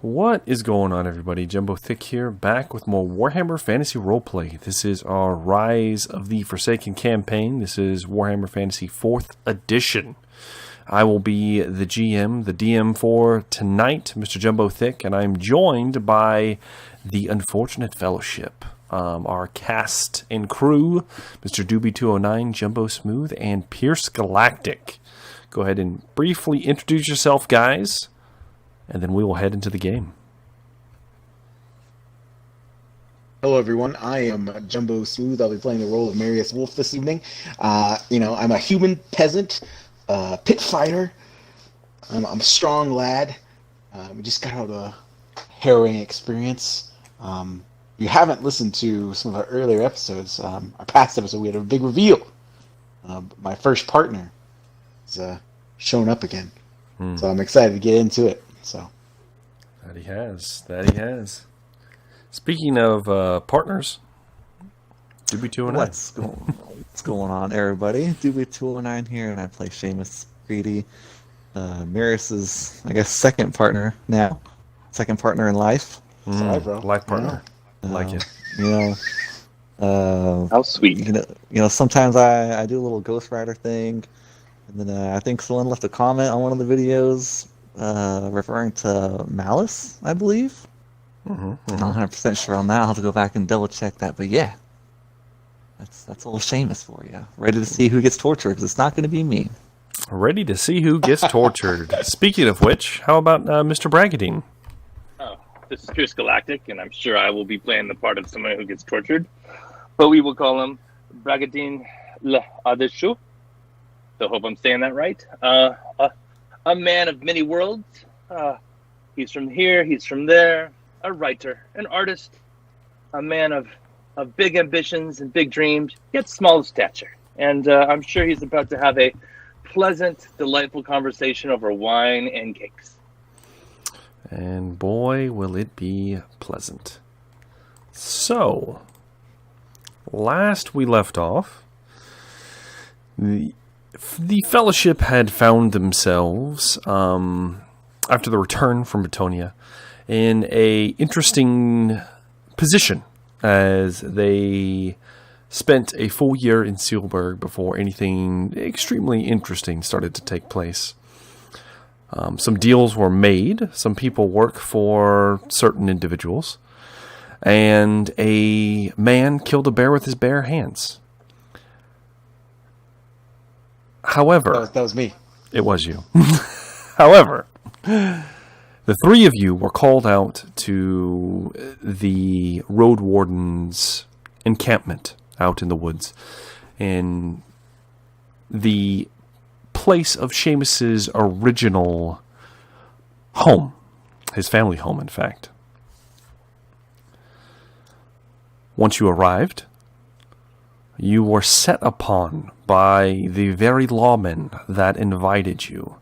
What is going on, everybody? Jumbo Thick here, back with more Warhammer Fantasy Roleplay. This is our Rise of the Forsaken campaign. This is Warhammer Fantasy 4th Edition. I will be the GM, the DM for tonight, Mr. Jumbo Thick, and I'm joined by the Unfortunate Fellowship, our cast and crew, Mr. Doobie209, Jumbo Smooth, and Pierce Galactic. Go ahead and briefly introduce yourself, guys, and then we will head into the game. Hello, everyone. I am Jumbo Smooth. I'll be playing the role of Marius Wolf this evening. I'm a human peasant, pit fighter. I'm a strong lad. We just got out of a harrowing experience. You haven't listened to some of our earlier episodes. Our past episode, we had a big reveal. My first partner has shown up again. So I'm excited to get into it. So That he has. Speaking of partners, Doobie209. What's going on, everybody? Doobie209 here, and I play Seamus Greedy. Marius is, I guess, second partner now. Second partner in life. sorry, bro. Life partner. Like it. How sweet. Sometimes I do a little Ghost Rider thing, and then I think someone left a comment on one of the videos referring to Malice, I believe. I'm not 100% sure on that. I'll have to go back and double check that, but yeah. That's old Seamus for you. Ready to see who gets tortured, because it's not going to be me. Ready to see who gets tortured. Speaking of which, how about Mr. Bragadeen? Oh, this is Pierce Galactic, and I'm sure I will be playing the part of someone who gets tortured. But we will call him Bragadeen L'Adeshu. So hope I'm saying that right. A man of many worlds. He's from here, he's from there. A writer, an artist. A man of big ambitions and big dreams, yet small of stature. And I'm sure he's about to have a pleasant, delightful conversation over wine and cakes. And boy, will it be pleasant. So, last we left off, the Fellowship had found themselves, after the return from Bretonia, in a interesting position, as they spent a full year in Burg before anything extremely interesting started to take place. Some deals were made, some people work for certain individuals, and a man killed a bear with his bare hands. However... That was me. It was you. However, the three of you were called out to the road warden's encampment out in the woods, in the place of Seamus's original home, his family home, in fact. Once you arrived, you were set upon by the very lawmen that invited you.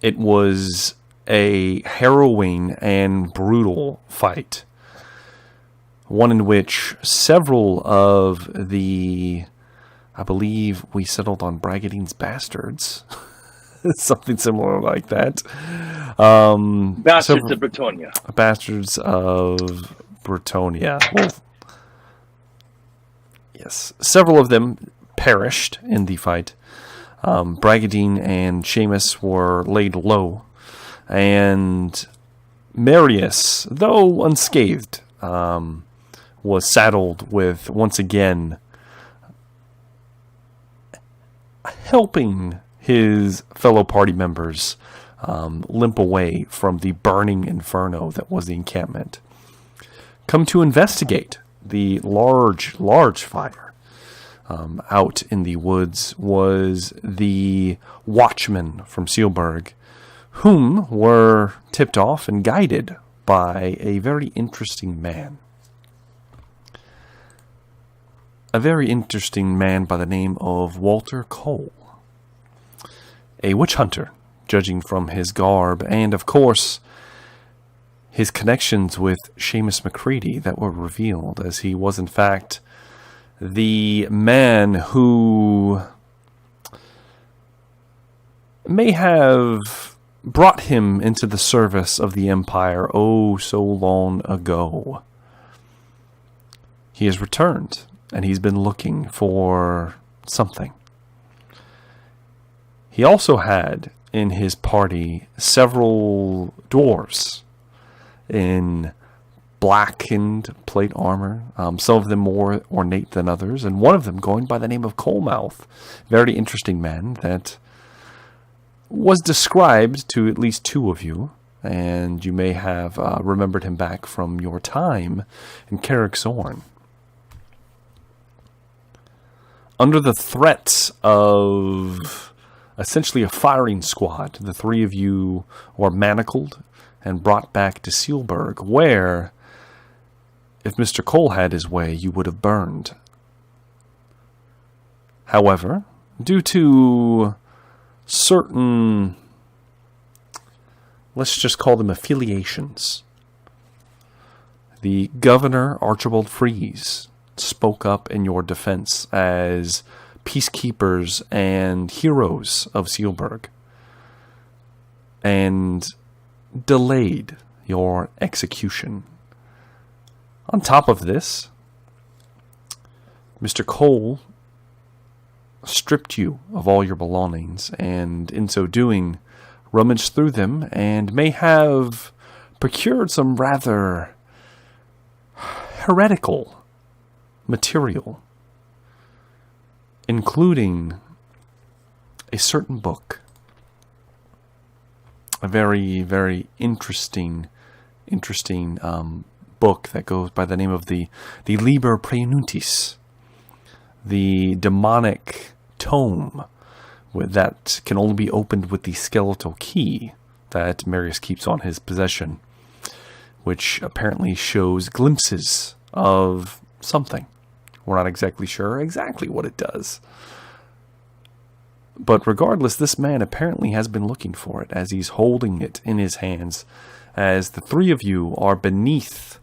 It was a harrowing and brutal fight, one in which several of the, I believe we settled on Bragadeen's bastards, something similar like that. Bastards of Bretonia. Bastards of Bretonia. Well, yes, several of them perished in the fight. Bragadeen and Seamus were laid low, and Marius, though unscathed, was saddled with, once again, helping his fellow party members limp away from the burning inferno that was the encampment. Come to investigate the large fire. Out in the woods was the watchman from Burg, whom were tipped off and guided by a very interesting man. A very interesting man by the name of Walter Cole. A witch hunter, judging from his garb, and of course, his connections with Seamus McCready that were revealed, as he was in fact the man who may have brought him into the service of the Empire oh so long ago. He has returned, and he's been looking for something. He also had in his party several dwarves in blackened plate armor, some of them more ornate than others, and one of them going by the name of Coalmouth. Very interesting man that was described to at least two of you, and you may have remembered him back from your time in Carrickthorne. Under the threat of essentially a firing squad, the three of you were manacled and brought back to Sealburg, where, if Mr. Cole had his way, you would have burned. However, due to certain, let's just call them affiliations, the Governor Archibald Freeze spoke up in your defense as peacekeepers and heroes of Sealburg, and delayed your execution. On top of this, Mr. Cole stripped you of all your belongings, and in so doing, rummaged through them, and may have procured some rather heretical material, including a certain book, a very, very interesting book that goes by the name of the Liber Praenuntis, the demonic tome that can only be opened with the skeletal key that Marius keeps on his possession, which apparently shows glimpses of something. We're not exactly sure exactly what it does. But regardless, this man apparently has been looking for it as he's holding it in his hands, as the three of you are beneath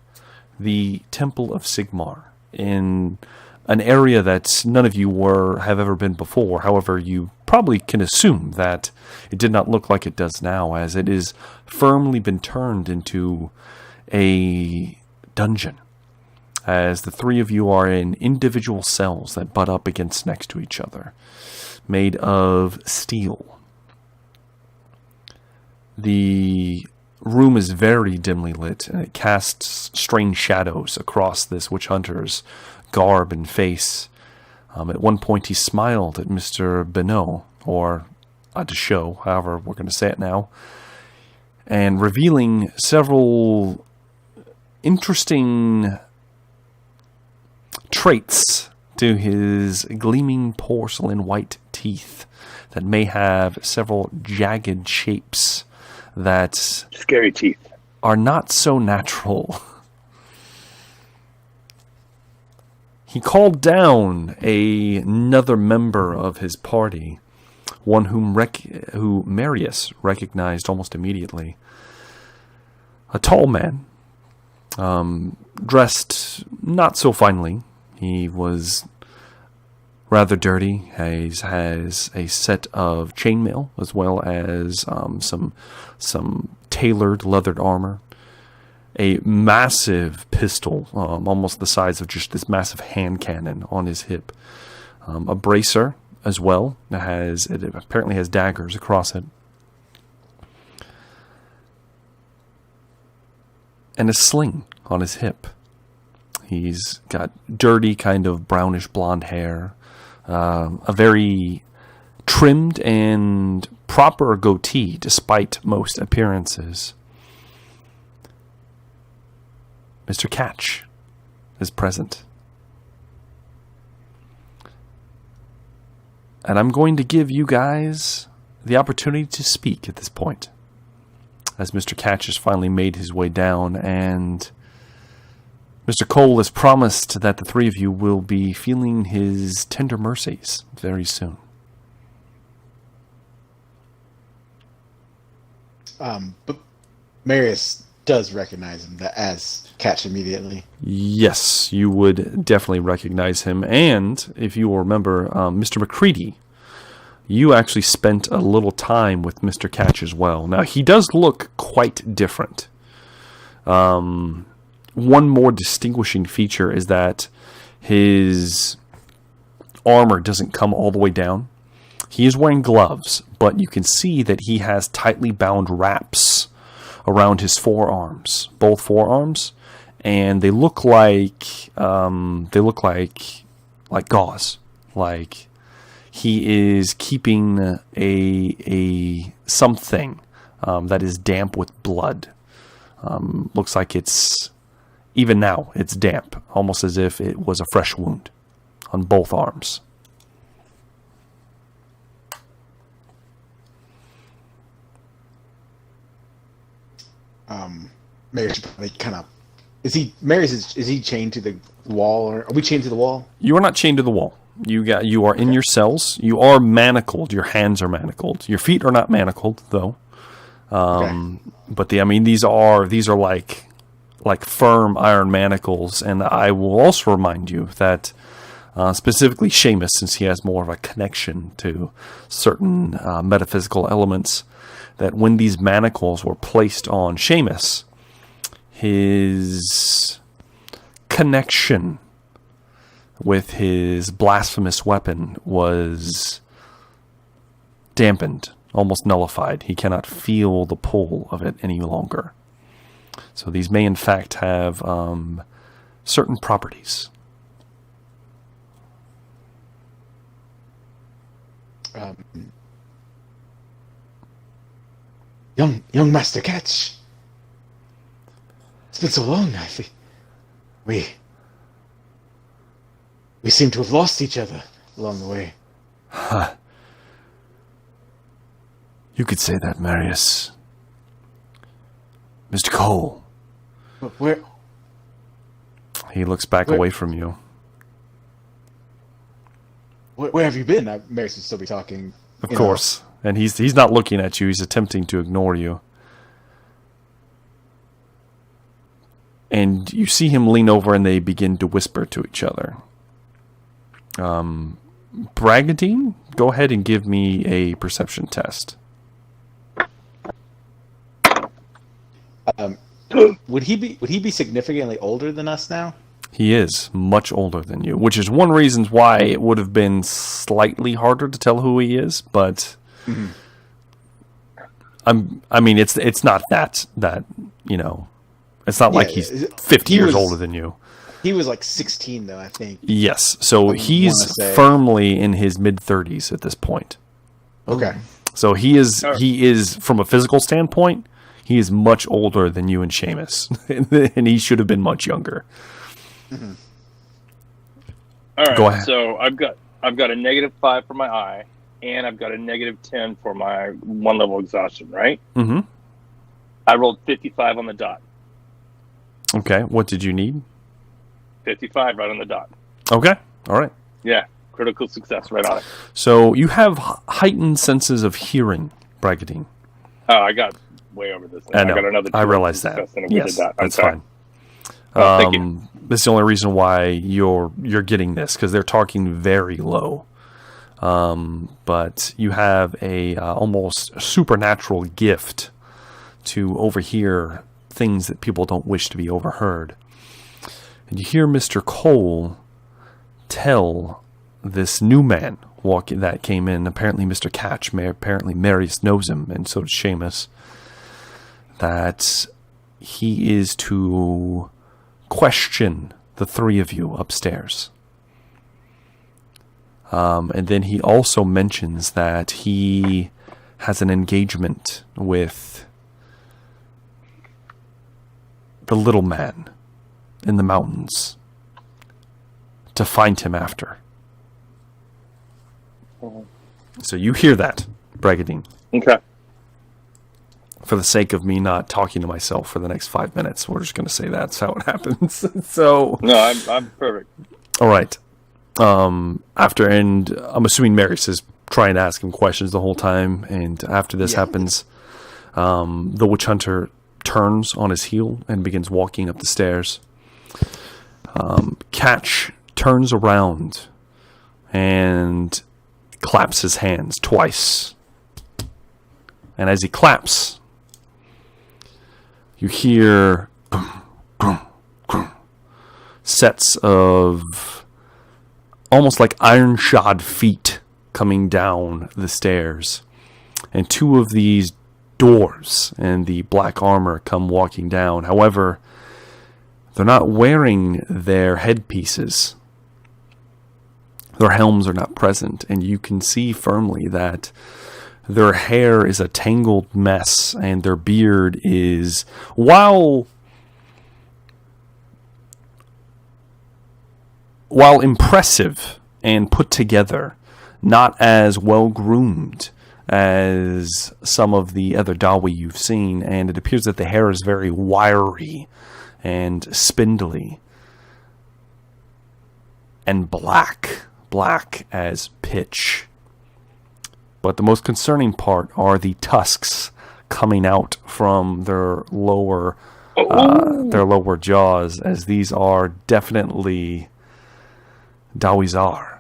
the Temple of Sigmar in an area that none of you have ever been before. However, you probably can assume that it did not look like it does now, as it is firmly been turned into a dungeon, as the three of you are in individual cells that butt up against next to each other, made of steel. The room is very dimly lit, and it casts strange shadows across this witch hunter's garb and face. At one point he smiled at Mr. Benoit, or Adesho, however we're going to say it now, and revealing several interesting traits to his gleaming porcelain white teeth that may have several jagged shapes that Scary teeth. are not so natural. He called down another member of his party, one who Marius recognized almost immediately. A tall man, dressed not so finely. He was rather dirty. He has a set of chainmail as well as some tailored leathered armor, a massive pistol, almost the size of just this massive hand cannon on his hip, a bracer as well. It apparently has daggers across it, and a sling on his hip. He's got dirty, kind of brownish blonde hair, a very trimmed and proper goatee, despite most appearances. Mr. Ketch is present. And I'm going to give you guys the opportunity to speak at this point, as Mr. Ketch has finally made his way down, and Mr. Cole has promised that the three of you will be feeling his tender mercies very soon. But Marius does recognize him as Ketch immediately. Yes, you would definitely recognize him. And if you will remember, Mr. McCready you actually spent a little time with Mr. Ketch as well. Now, he does look quite different. One more distinguishing feature is that his armor doesn't come all the way down. He is wearing gloves, but you can see that he has tightly bound wraps around his forearms, both forearms, and they look like gauze. Like he is keeping a something that is damp with blood. Looks like even now it's damp, almost as if it was a fresh wound on both arms. Mary should probably kind of. Is he chained to the wall, or are we chained to the wall? You are not chained to the wall. You are in your cells. You are manacled. Your hands are manacled. Your feet are not manacled though. But these are like firm iron manacles, and I will also remind you that specifically Seamus, since he has more of a connection to certain metaphysical elements, that when these manacles were placed on Seamus, his connection with his blasphemous weapon was dampened, almost nullified. He cannot feel the pull of it any longer. So these may in fact have certain properties. Young Master Ketch. It's been so long. I think we seem to have lost each other along the way. You could say that, Marius. Mr. Cole. Where? He looks back away from you. Where have you been? Marius would still be talking. Of course. And he's not looking at you. He's attempting to ignore you. And you see him lean over and they begin to whisper to each other. Bragadeen, go ahead and give me a perception test. Would he be significantly older than us now? He is much older than you, which is one reason why it would have been slightly harder to tell who he is, but it's not that it's not like he's 50 years older than you. He was like 16 though, I think. Yes, so he's firmly in his mid-30s at this point. Okay. So he is from a physical standpoint, he is much older than you and Seamus, and he should have been much younger. Mm-hmm. All right. Go ahead. So I've got a -5 for my eye, and I've got a -10 for my 1 level exhaustion. Right. Mm-hmm. I rolled 55 on the dot. Okay. What did you need? 55 right on the dot. Okay. All right. Yeah. Critical success right on it. So you have heightened senses of hearing, Bragadeen. Oh, I got way over this. I know. I got another. I realize that. Yes, that's fine. Thank you. This is the only reason why you're getting this, because they're talking very low. But you have a almost supernatural gift to overhear things that people don't wish to be overheard. And you hear Mr. Cole tell this new man that came in, apparently Mr. Ketch, apparently Marius knows him, and so does Seamus, that he is to question the three of you upstairs. And then he also mentions that he has an engagement with the little man in the mountains to find him after. So you hear that, Bragadeen. Okay. For the sake of me not talking to myself for the next 5 minutes, we're just going to say that's how it happens. So no, I'm perfect. All right. After, and I'm assuming Marius is trying to ask him questions the whole time, and after this happens, the witch hunter turns on his heel and begins walking up the stairs. Ketch turns around and claps his hands twice. And as he claps, you hear sets of almost like iron-shod feet coming down the stairs. And two of these dwarves in the black armor come walking down. However, they're not wearing their headpieces. Their helms are not present, and you can see firmly that their hair is a tangled mess, and their beard is, while impressive and put together, not as well groomed as some of the other Dawi you've seen, and it appears that the hair is very wiry and spindly and black as pitch. But the most concerning part are the tusks coming out from their lower jaws, as these are definitely Dawizar.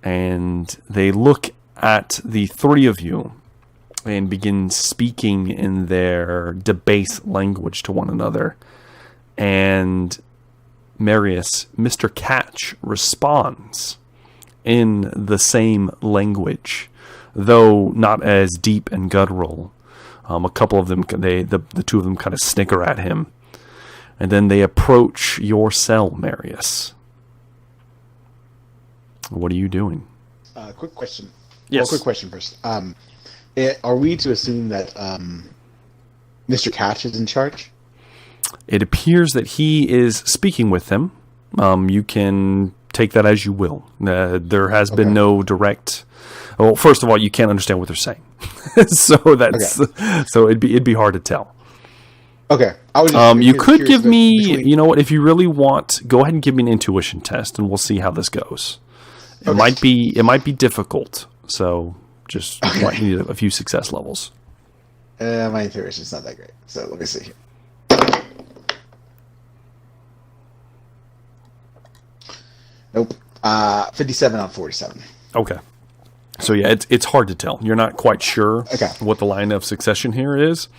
And they look at the three of you and begin speaking in their debased language to one another. And Marius, Mr. Ketch responds in the same language, though not as deep and guttural. A couple of them, the two of them kind of snicker at him. And then they approach your cell, Marius. What are you doing? Quick question. Yes. Well, quick question first. Are we to assume that Mr. Ketch is in charge? It appears that he is speaking with them. You can take that as you will. There has been no direct. Well, first of all, you can't understand what they're saying, so it'd be hard to tell. Okay. I was just you could give me, you know what? If you really want, go ahead and give me an intuition test, and we'll see how this goes. It might be difficult, so just might need a few success levels. My intuition is not that great, so let me see. Nope. 57 on 47. Okay. So yeah, it's hard to tell. You're not quite sure what the line of succession here is,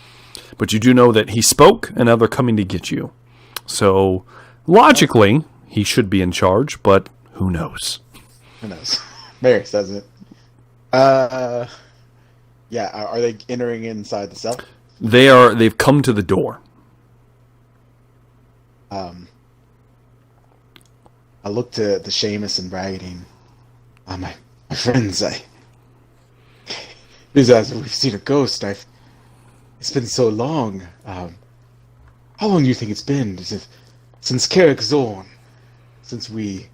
but you do know that he spoke, and now they're coming to get you. So logically, he should be in charge, but who knows? Who knows? Marius doesn't. Yeah. Are they entering inside the cell? They've come to the door. I look to Seamus and Bragadeen. My friends, it's as if we've seen a ghost. It's been so long. How long do you think it's been? Since Carrick Zorn? Since we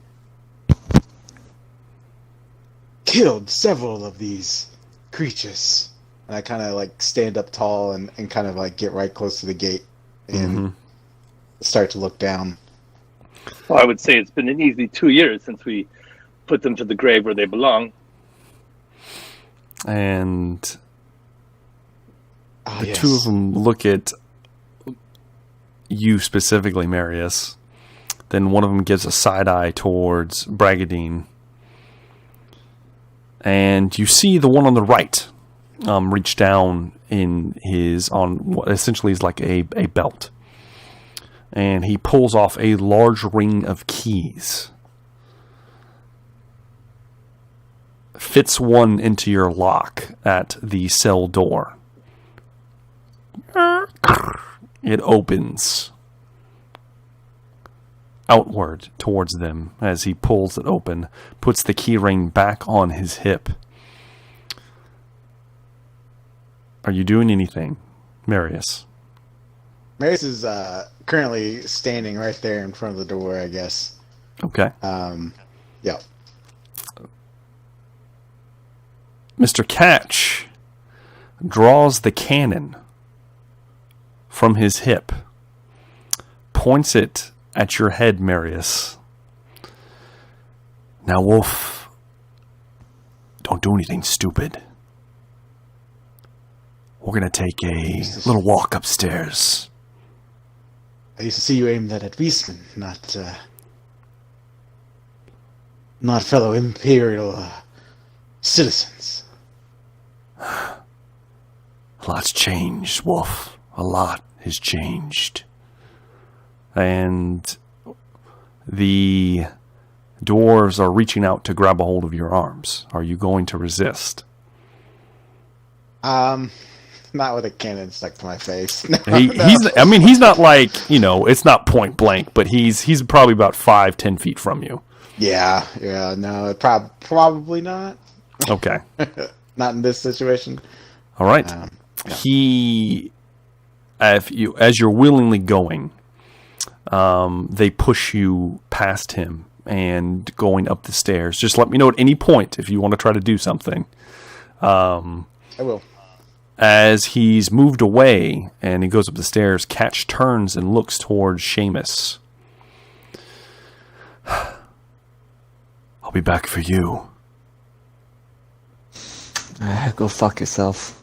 killed several of these creatures. And I kind of stand up tall and kind of get right close to the gate and start to look down. Well, I would say it's been an easy 2 years since we put them to the grave where they belong. And the two of them look at you specifically, Marius. Then one of them gives a side eye towards Bragadeen. And you see the one on the right reach down on what essentially is like a belt. And he pulls off a large ring of keys. Fits one into your lock at the cell door. It opens outward towards them as he pulls it open, puts the key ring back on his hip. Are you doing anything, Marius? Marius is currently standing right there in front of the door, I guess. Okay. Yeah. Mr. Ketch draws the cannon from his hip, points it at your head, Marius. Now, Wolf, don't do anything stupid. We're going to take a little walk upstairs. I used to see you aim that at Beastman, not not fellow Imperial citizens. A lot's changed, Wolf. A lot has changed. And the dwarves are reaching out to grab a hold of your arms. Are you going to resist? Not with a cannon stuck to my face. He's not like, it's not point blank, but he's probably about 5-10 feet from you. Yeah, no, probably not. Okay. Not in this situation. All right. Yeah. As you're willingly going, they push you past him and going up the stairs. Just let me know at any point if you want to try to do something. I will. As he's moved away and he goes up the stairs, Ketch turns and looks towards Seamus. I'll be back for you. Go fuck yourself.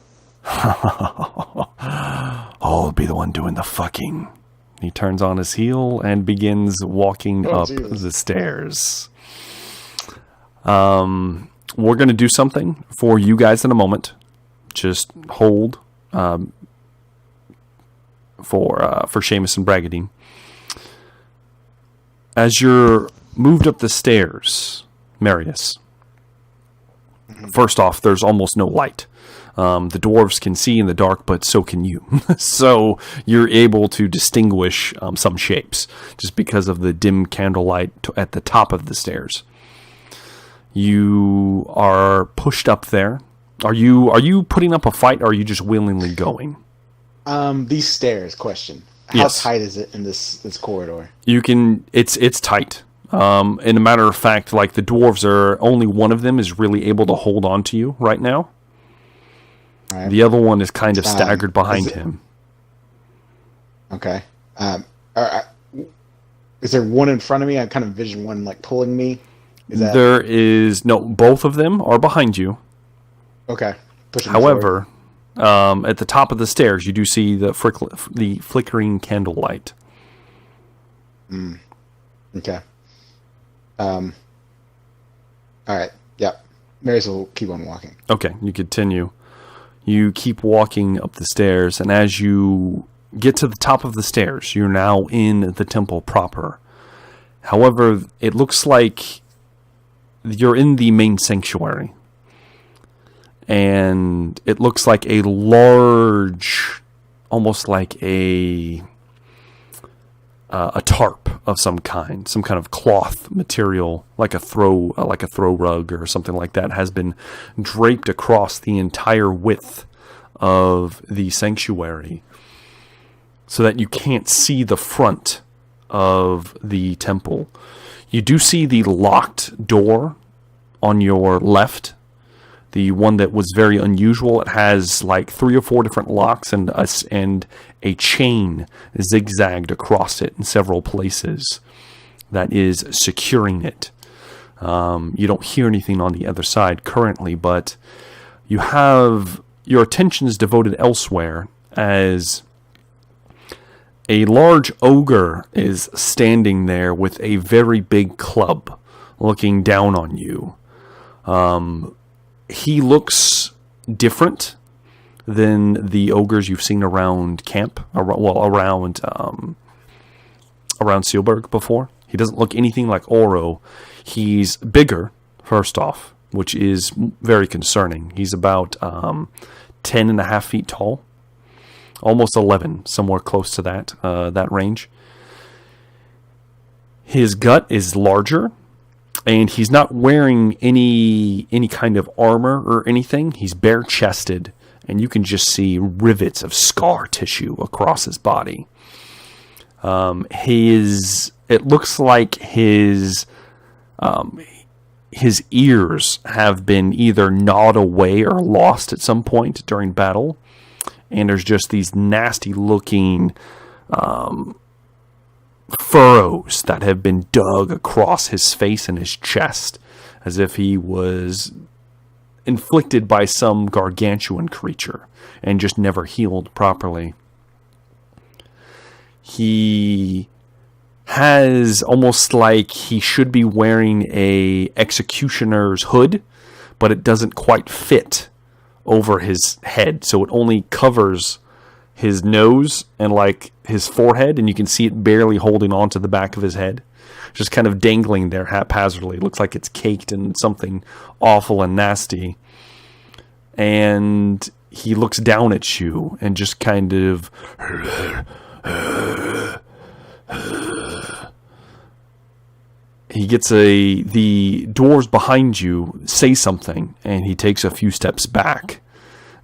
I'll be the one doing the fucking. He turns on his heel and begins walking up the stairs. We're going to do something for you guys in a moment. Just hold for Seamus and Bragadeen. As you're moved up the stairs, Marius, first off, there's almost no light. The dwarves can see in the dark, but so can you. So you're able to distinguish some shapes just because of the dim candlelight at the top of the stairs. You are pushed up there. Are you putting up a fight, or are you just willingly going? These stairs, question. How Yes. tight is it in this corridor? You can. It's tight. In a matter of fact, like the dwarves are only one of them is really able to hold on to you right now. All right. The other one is kind of staggered behind is it- him. Okay. Is there one in front of me? I kind of envision one like pulling me. Is that There is no. Both of them are behind you. okay? Pushing me forward. However, at the top of the stairs, you do see the flickering candlelight. Okay. All right. Yep. Marius will keep on walking. Okay, you continue. You keep walking up the stairs, and as you get to the top of the stairs, you're now in the temple proper. However, it looks like you're in the main sanctuary. And it looks like a large, almost like a tarp of some kind of cloth material, like a throw rug or something like that, has been draped across the entire width of the sanctuary, so that you can't see the front of the temple. You do see the locked door on your left. The one that was very unusual. It has like 3 or 4 different locks and a chain zigzagged across it in several places that is securing it. You don't hear anything on the other side currently, but you have your attentions devoted elsewhere as a large ogre is standing there with a very big club looking down on you. He looks different than the ogres you've seen around camp, around Sealburg before. He doesn't look anything like Oro. He's bigger, first off, which is very concerning. He's about 10 and a half feet tall, almost 11, somewhere close to that range. His gut is larger. And he's not wearing any kind of armor or anything. He's bare-chested, and you can just see rivets of scar tissue across his body. It looks like his ears have been either gnawed away or lost at some point during battle, and there's just these nasty-looking furrows that have been dug across his face and his chest, as if he was inflicted by some gargantuan creature and just never healed properly. He has almost like he should be wearing a executioner's hood, but it doesn't quite fit over his head, so it only covers his nose and like his forehead, and you can see it barely holding on to the back of his head, just kind of dangling there haphazardly. It looks like it's caked in something awful and nasty. And he looks down at you and just kind of he gets the doors behind you say something, and he takes a few steps back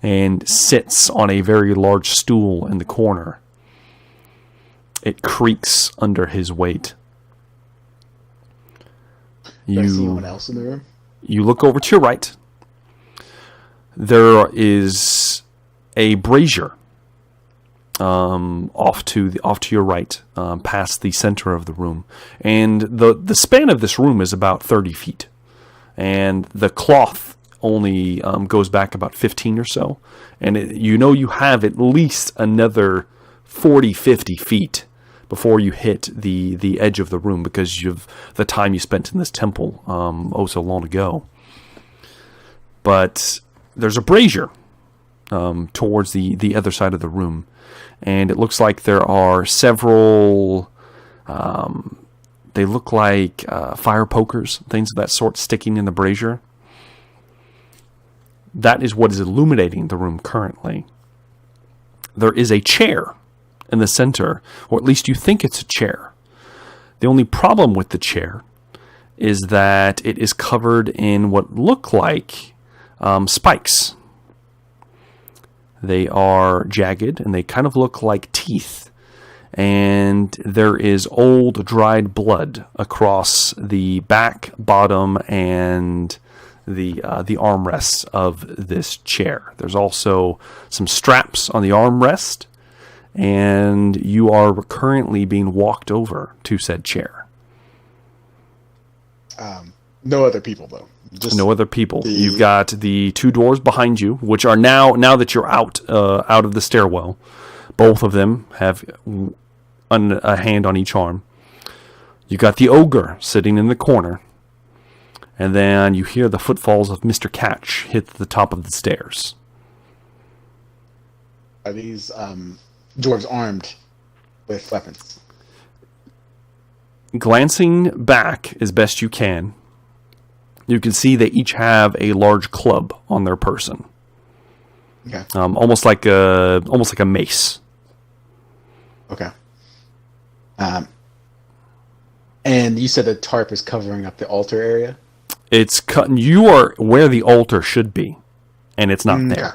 and sits on a very large stool in the corner. It creaks under his weight. Do I see anyone else in the room? You look over to your right. There is a brazier off to your right, past the center of the room, and the span of this room is about 30 feet, and the cloth only goes back about 15 or so, and you have at least another 40-50 feet before you hit the edge of the room, because of the time you spent in this temple so long ago. But there's a brazier towards the other side of the room, and it looks like there are several, they look like fire pokers, things of that sort, sticking in the brazier. That is what is illuminating the room currently. There is a chair in the center, or at least you think it's a chair. The only problem with the chair is that it is covered in what look like spikes. They are jagged, and they kind of look like teeth. And there is old, dried blood across the back, bottom, and the armrests of this chair. There's also some straps on the armrest, and you are currently being walked over to said chair. No other people, though. Just no other people. You've got the two doors behind you, which are now that you're out of the stairwell, both of them have a hand on each arm. You got the ogre sitting in the corner, and then you hear the footfalls of Mr. Ketch hit the top of the stairs. Are these dwarves armed with weapons? Glancing back as best you can see they each have a large club on their person. Okay. Almost like a mace. Okay. And you said the tarp is covering up the altar area? It's you are where the altar should be, and it's not there.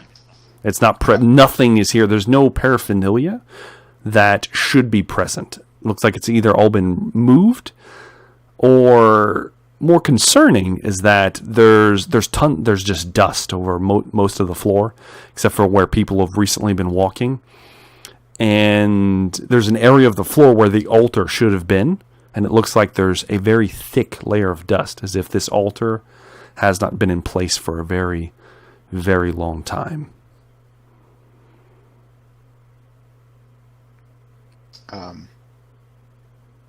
It's not nothing is here. There's no paraphernalia that should be present. It looks like it's either all been moved, or more concerning is that there's just dust over most of the floor, except for where people have recently been walking. And there's an area of the floor where the altar should have been, and it looks like there's a very thick layer of dust, as if this altar has not been in place for a very, very long time.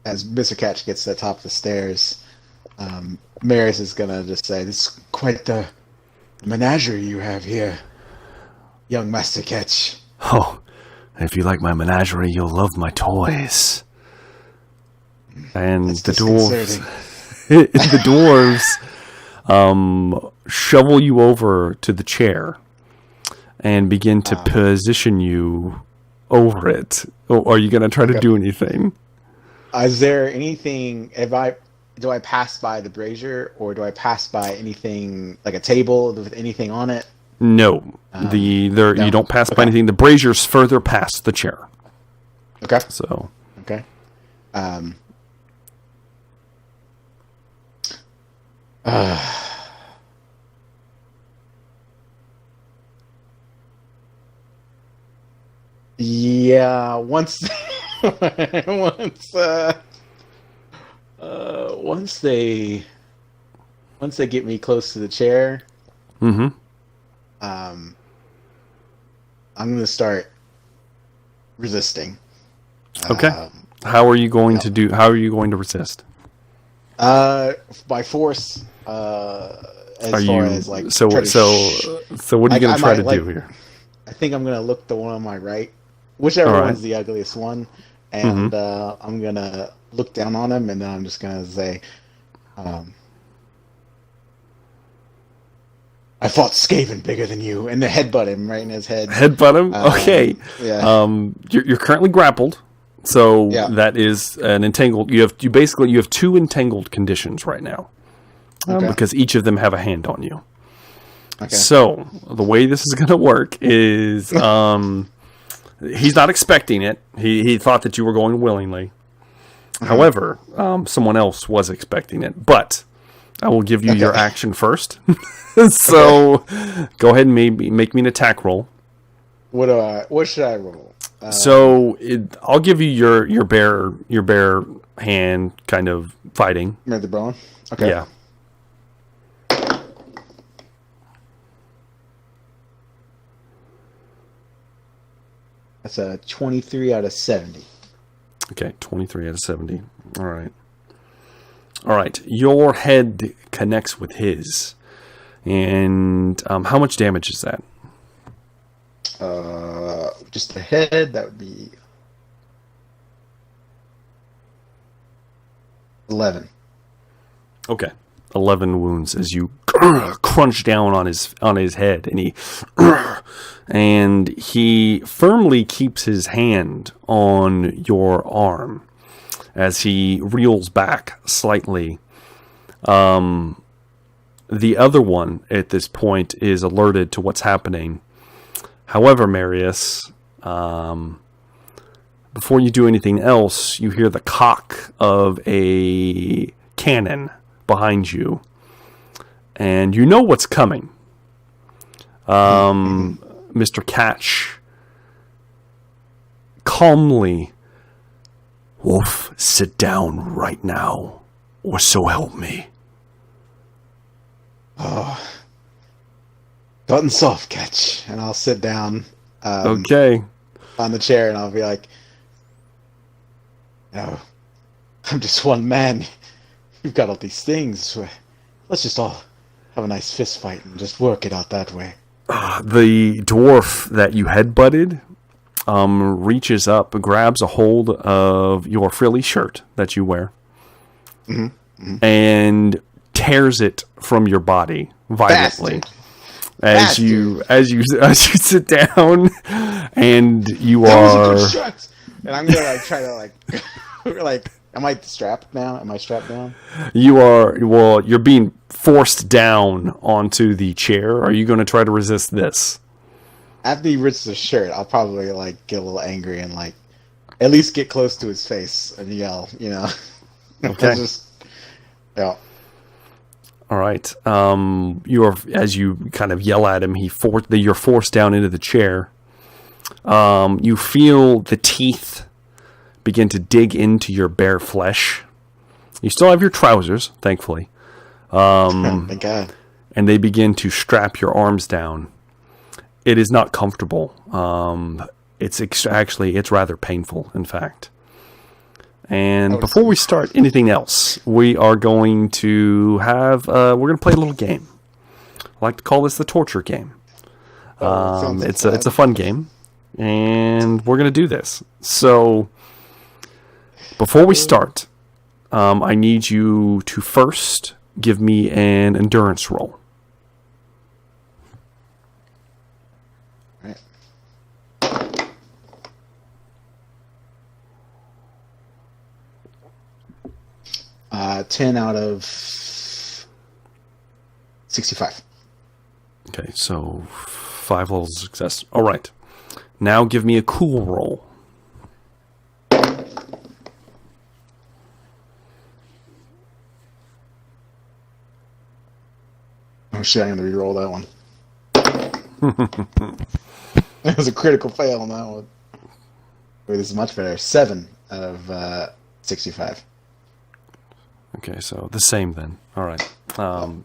As Mr. Ketch gets to the top of the stairs, Marius is gonna just say, "This is quite the menagerie you have here, young Master Ketch." Oh, if you like my menagerie, you'll love my toys. And That's the dwarves, disconcerting. shovel you over to the chair and begin to position you over it. Oh, are you going to try to do anything? Is there anything? Do I pass by the brazier, or do I pass by anything like a table with anything on it? No, no. You don't pass by anything. The brazier's further past the chair. Okay. So. Okay. Yeah. Once they get me close to the chair, I'm gonna start resisting. Okay. How are you going to do? How are you going to resist? By force. As Are far you as like so? try to So what are you like, going I to try to might, do like, here? I think I'm gonna look the one on my right, whichever All right. one's the ugliest one, and I'm gonna look down on him, and then I'm just gonna say, "I fought Skaven bigger than you," and then headbutt him right in his head. Headbutt him. Okay. Yeah. You're currently grappled, so Yeah. that is an entangled. You have two entangled conditions right now, Okay. because each of them have a hand on you. Okay. So the way this is going to work is, he's not expecting it. He thought that you were going willingly. However, someone else was expecting it. But I will give you your action first. So go ahead and make me an attack roll. What should I roll? I'll give you your bare hand kind of fighting. Made the bone. Okay. Yeah. That's a 23 out of 70. Okay, 23 out of 70. All right. All right. Your head connects with his. And how much damage is that? Just the head, that would be 11. Okay. 11 wounds as you crunch down on his head, and he firmly keeps his hand on your arm as he reels back slightly. The other one at this point is alerted to what's happening. However, Marius, before you do anything else, you hear the cock of a cannon behind you, and you know what's coming. Mr. Ketch calmly, "Wolf, sit down right now, or so help me." Oh, gotten soft, Ketch. And I'll sit down Okay. on the chair, and I'll be like, "No, I'm just one man. You've got all these things. Let's just all have a nice fist fight and just work it out that way." The dwarf that you headbutted reaches up, grabs a hold of your frilly shirt that you wear, and tears it from your body violently. Bastard. As you sit down, and you That was a are good shot. And I'm gonna try to am I strapped now? Am I strapped down? you're being forced down onto the chair. Are you going to try to resist this? After he rips the shirt, I'll probably get a little angry and at least get close to his face and yell, Okay. Yeah. All right. As you kind of yell at him, you're forced down into the chair. You feel the teeth begin to dig into your bare flesh. You still have your trousers, thankfully. Thank God. And they begin to strap your arms down. It is not comfortable. It's rather painful, in fact. And before we start anything else, we are going to we're going to play a little game. I like to call this the torture game. It's a fun game, and we're going to do this. So, before we start, I need you to first give me an endurance roll. Right. 10 out of 65. Okay, so 5 levels of success. All right. Now give me a cool roll. Oh shit, I'm gonna re-roll that one. It was a critical fail on that one. Wait, this is much better. 7 out of 65. Okay, so the same then. All right.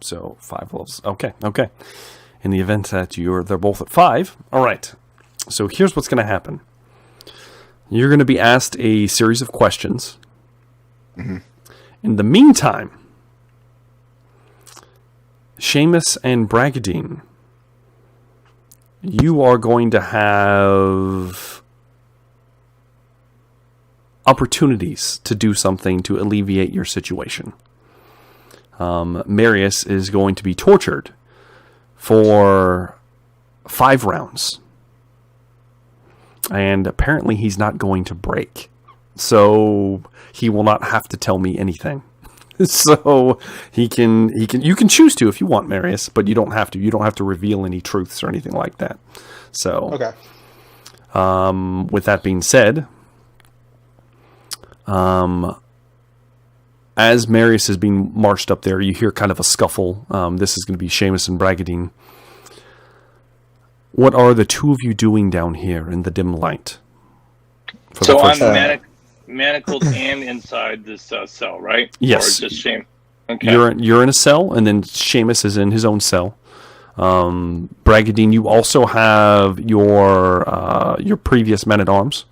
So 5 levels. Okay. In the event that they're both at 5. All right. So here's what's going to happen. You're going to be asked a series of questions. Mm-hmm. In the meantime, Seamus and Bragadeen, you are going to have opportunities to do something to alleviate your situation. Marius is going to be tortured for 5 rounds. And apparently he's not going to break. So he will not have to tell me anything. So you can choose to if you want, Marius, but you don't have to. You don't have to reveal any truths or anything like that. So, Okay. With that being said, as Marius is being marched up there, you hear kind of a scuffle. This is going to be Seamus and Bragadeen. What are the two of you doing down here in the dim light? So I'm manacled and inside this cell, right? Yes. Or just Shame? Okay. You're in a cell, and then Seamus is in his own cell. Bragadeen, you also have your previous man-at-arms,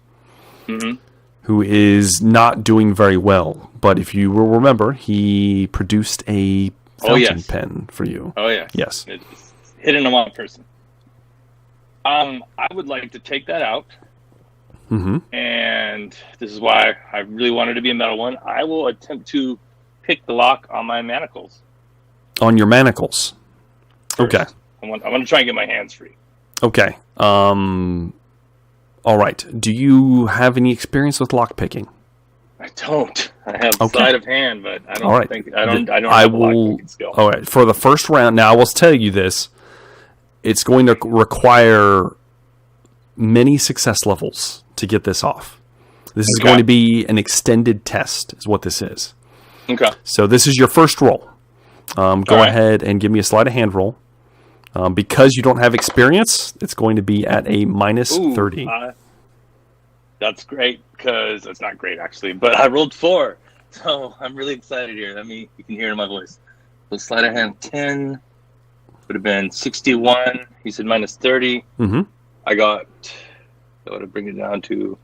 who is not doing very well. But if you will remember, he produced a fountain pen for you. Oh, yeah. Yes. It's hidden in one person. I would like to take that out. And this is why I really wanted to be a metal one. I will attempt to pick the lock on my manacles. On your manacles. First. Okay. I want to try and get my hands free. Okay. All right. Do you have any experience with lockpicking? I don't. I have sleight of hand, but I don't think I don't have a lockpicking skill. All right. For the first round, now I will tell you this. It's going to require many success levels to get this off. This is going to be an extended test, is what this is. Okay. So this is your first roll. Go ahead and give me a sleight of hand roll. Because you don't have experience, it's going to be at a minus 30. That's great, because it's not great, actually, but I rolled 4. So I'm really excited here. You can hear it in my voice. So sleight of hand 10 would have been 61. He said minus 30. I got... That would bring it down to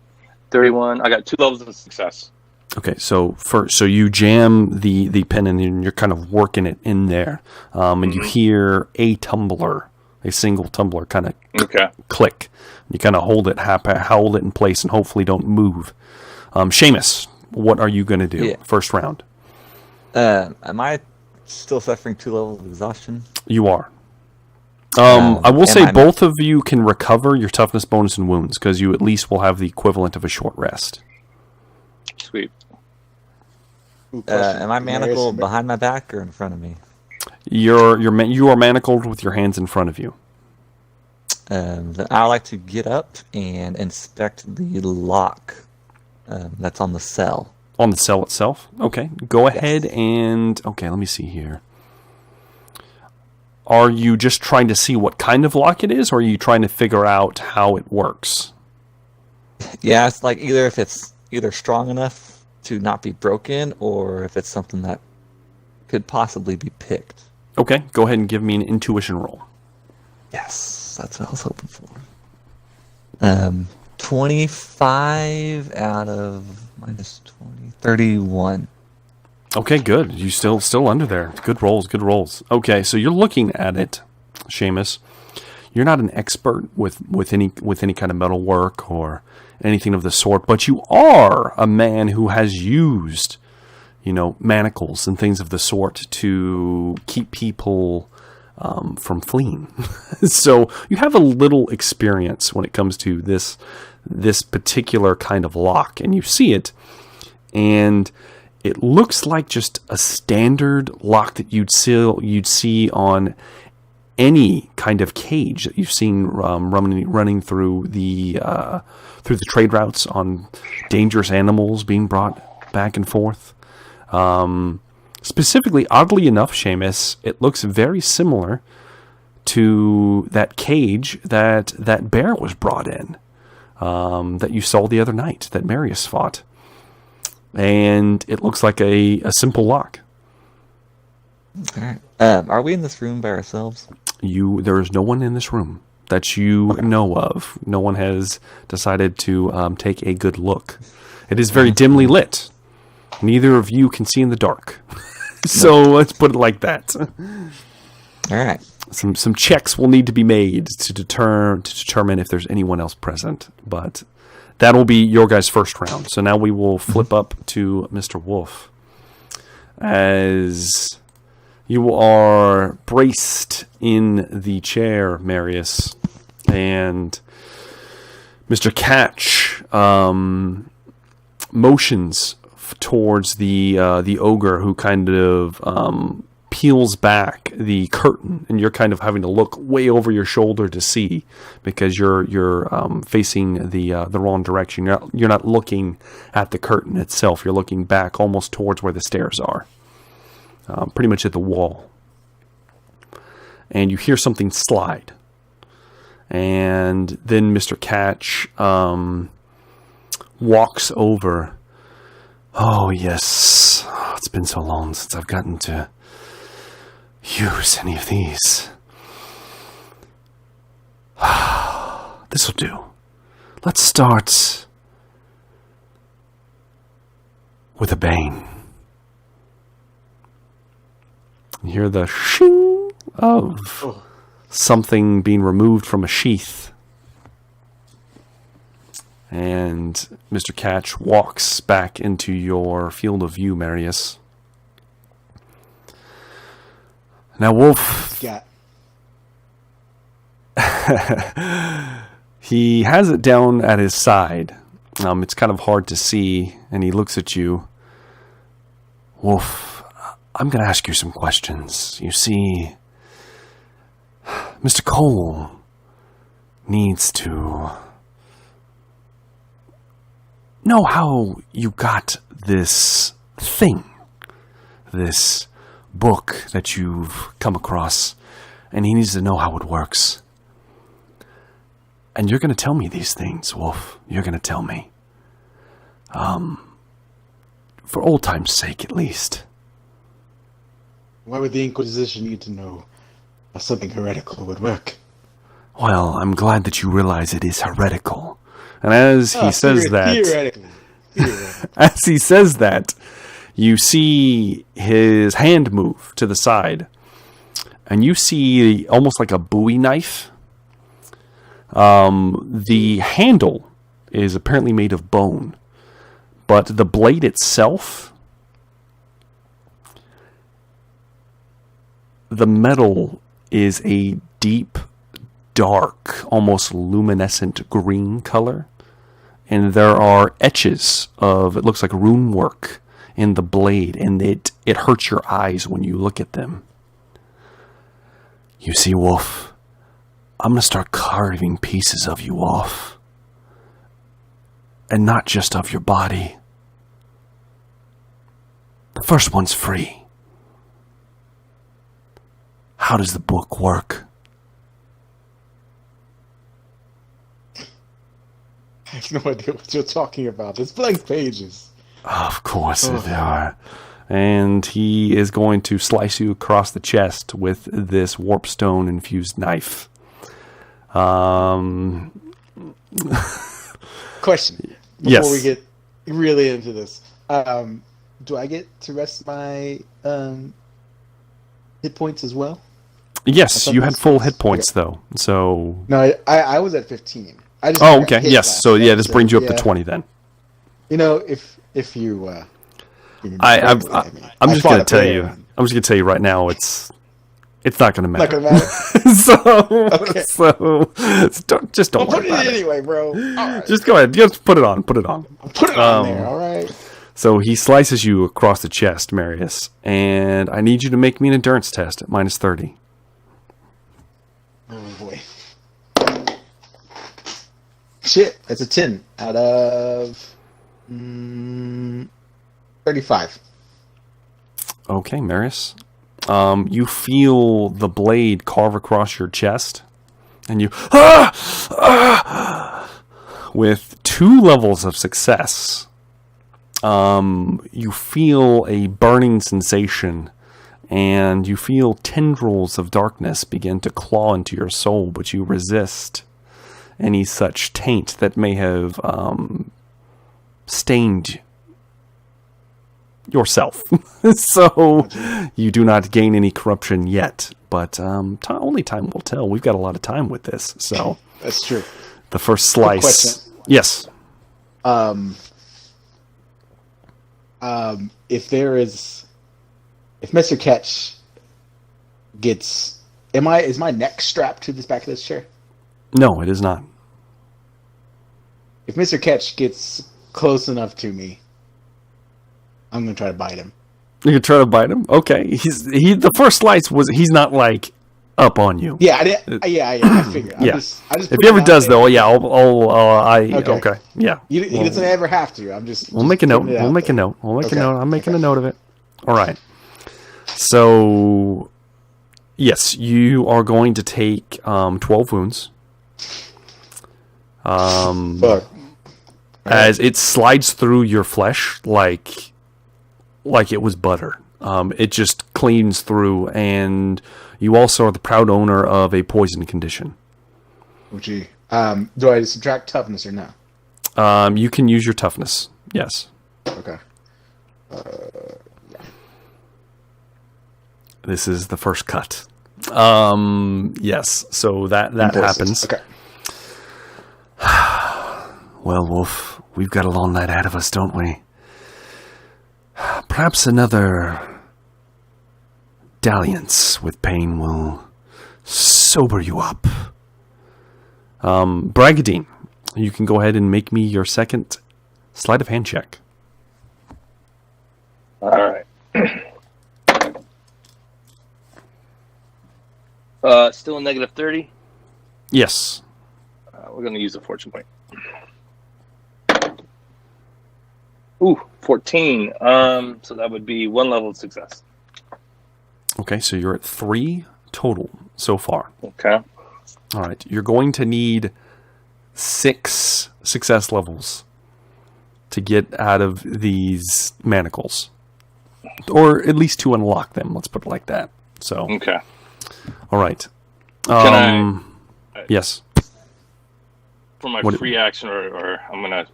31. I got 2 levels of success. Okay, so you jam the pen and you're kind of working it in there, and you hear a single tumbler kind of click. You kind of hold it in place and hopefully don't move. Seamus, what are you going to do first round? Am I still suffering 2 levels of exhaustion? You are. I will say both of you can recover your toughness bonus and wounds, because you at least will have the equivalent of a short rest. Sweet. Am I manacled behind my back or in front of me? You are manacled with your hands in front of you. Then I like to get up and inspect the lock that's on the cell. On the cell itself? Okay. Go ahead and... Okay, let me see here. Are you just trying to see what kind of lock it is, or are you trying to figure out how it works? Yeah, it's like either if it's strong enough to not be broken, or if it's something that could possibly be picked. Okay, go ahead and give me an intuition roll. Yes, that's what I was hoping for. 25 out of minus 20, 31. Okay, good. You still under there. Good rolls. Okay, so you're looking at it, Seamus. You're not an expert with any kind of metal work or anything of the sort, but you are a man who has used, manacles and things of the sort to keep people from fleeing. So you have a little experience when it comes to this particular kind of lock, and you see it, and it looks like just a standard lock that you'd see on any kind of cage that you've seen running through the trade routes on dangerous animals being brought back and forth. Specifically, oddly enough, Seamus, it looks very similar to that cage that bear was brought in, that you saw the other night, that Marius fought. And it looks like a simple lock. All right. Are we in this room by ourselves? There is no one in this room. that you know of. No one has decided to take a good look. It is very dimly lit. Neither of you can see in the dark. So let's put it like that. All right. Some checks will need to be made to determine if there's anyone else present. But that will be your guys' first round. So now we will flip up to Mr. Wolf. As you are braced in the chair, Marius, and Mr. Ketch motions towards the ogre, who kind of peels back the curtain, and you're kind of having to look way over your shoulder to see, because you're facing the wrong direction. You're not looking at the curtain itself. You're looking back almost towards where the stairs are, pretty much at the wall. And you hear something slide, and then Mr. Ketch walks over. Oh yes, it's been so long since I've gotten to use any of these. This'll do. Let's start with a bane. You hear the shing of something being removed from a sheath. And Mr. Ketch walks back into your field of view, Marius. Now, Wolf... Yeah. He has it down at his side. It's kind of hard to see, and he looks at you. Wolf, I'm going to ask you some questions. You see, Mr. Cole needs to know how you got this thing, this book that you've come across, and he needs to know how it works. And you're going to tell me these things, Wolf. You're going to tell me. For old time's sake, at least. Why would the Inquisition need to know how something heretical would work? Well, I'm glad that you realize it is heretical. And as he says that... Theoretically. As he says that, you see his hand move to the side. And you see almost like a Bowie knife. The handle is apparently made of bone. But the blade itself, the metal is a deep, dark, almost luminescent green color. And there are etches of, it looks like rune work in the blade, and it hurts your eyes when you look at them. You see, Wolf, I'm going to start carving pieces of you off. And not just of your body. The first one's free. How does the book work? I have no idea what you're talking about. There's blank pages. Of course they are. And he is going to slice you across the chest with this warpstone infused knife. Question. Yes. Before we get really into this. Do I get to rest my hit points as well? Yes, you had full hit points, though. So... No, I was at 15. I just Oh, okay. Yes. So, yeah, this brings you up to 20 then. You know, if you... I'm just going to tell you. I'm just going to tell you right now, it's not going to matter. Not gonna matter? so just don't Well, worry put about it it. anyway, bro. All right. Just go ahead. Just put it on. Put it on. Put it on there, all right? So he slices you across the chest, Marius, and I need you to make me an endurance test at minus 30. Oh, boy. Shit, that's a 10 out of 35. Okay, Marius. You feel the blade carve across your chest, and you... With 2 levels of success, you feel a burning sensation and you feel tendrils of darkness begin to claw into your soul, but you resist any such taint that may have stained yourself. So you do not gain any corruption yet, but only time will tell. We've got a lot of time with this, so That's true. the first slice. Question. Yes. If Mr. Ketch gets, is my neck strapped to the back of this chair? No, it is not. If Mr. Ketch gets close enough to me, I'm gonna try to bite him. You can try to bite him. Okay, the first slice was he's not like up on you. Yeah, I figured. Yeah. I just If he ever does, though, yeah, okay. Yeah. He doesn't ever have to. We'll make a note. We'll make a note. I'm making a note of it. All right. So, yes, you are going to take 12 wounds. As it slides through your flesh like it was butter. It just cleans through, and you also are the proud owner of a poison condition. Oh, gee. Do I subtract toughness or no? You can use your toughness. Yes. Okay. This is the first cut. Yes. So that happens. Okay. Well, Wolf, we've got a long night ahead of us, don't we? Perhaps another dalliance with pain will sober you up. Bragadeen, you can go ahead and make me your second sleight of hand check. All right. Still a negative 30. Yes. We're going to use a fortune point. Ooh, 14. So that would be one level of success. Okay, so you're at 3 total so far. Okay. All right, you're going to need 6 success levels to get out of these manacles. Or at least to unlock them, let's put it like that. So, okay. All right. Can I... Yes. For my free action, or I'm going to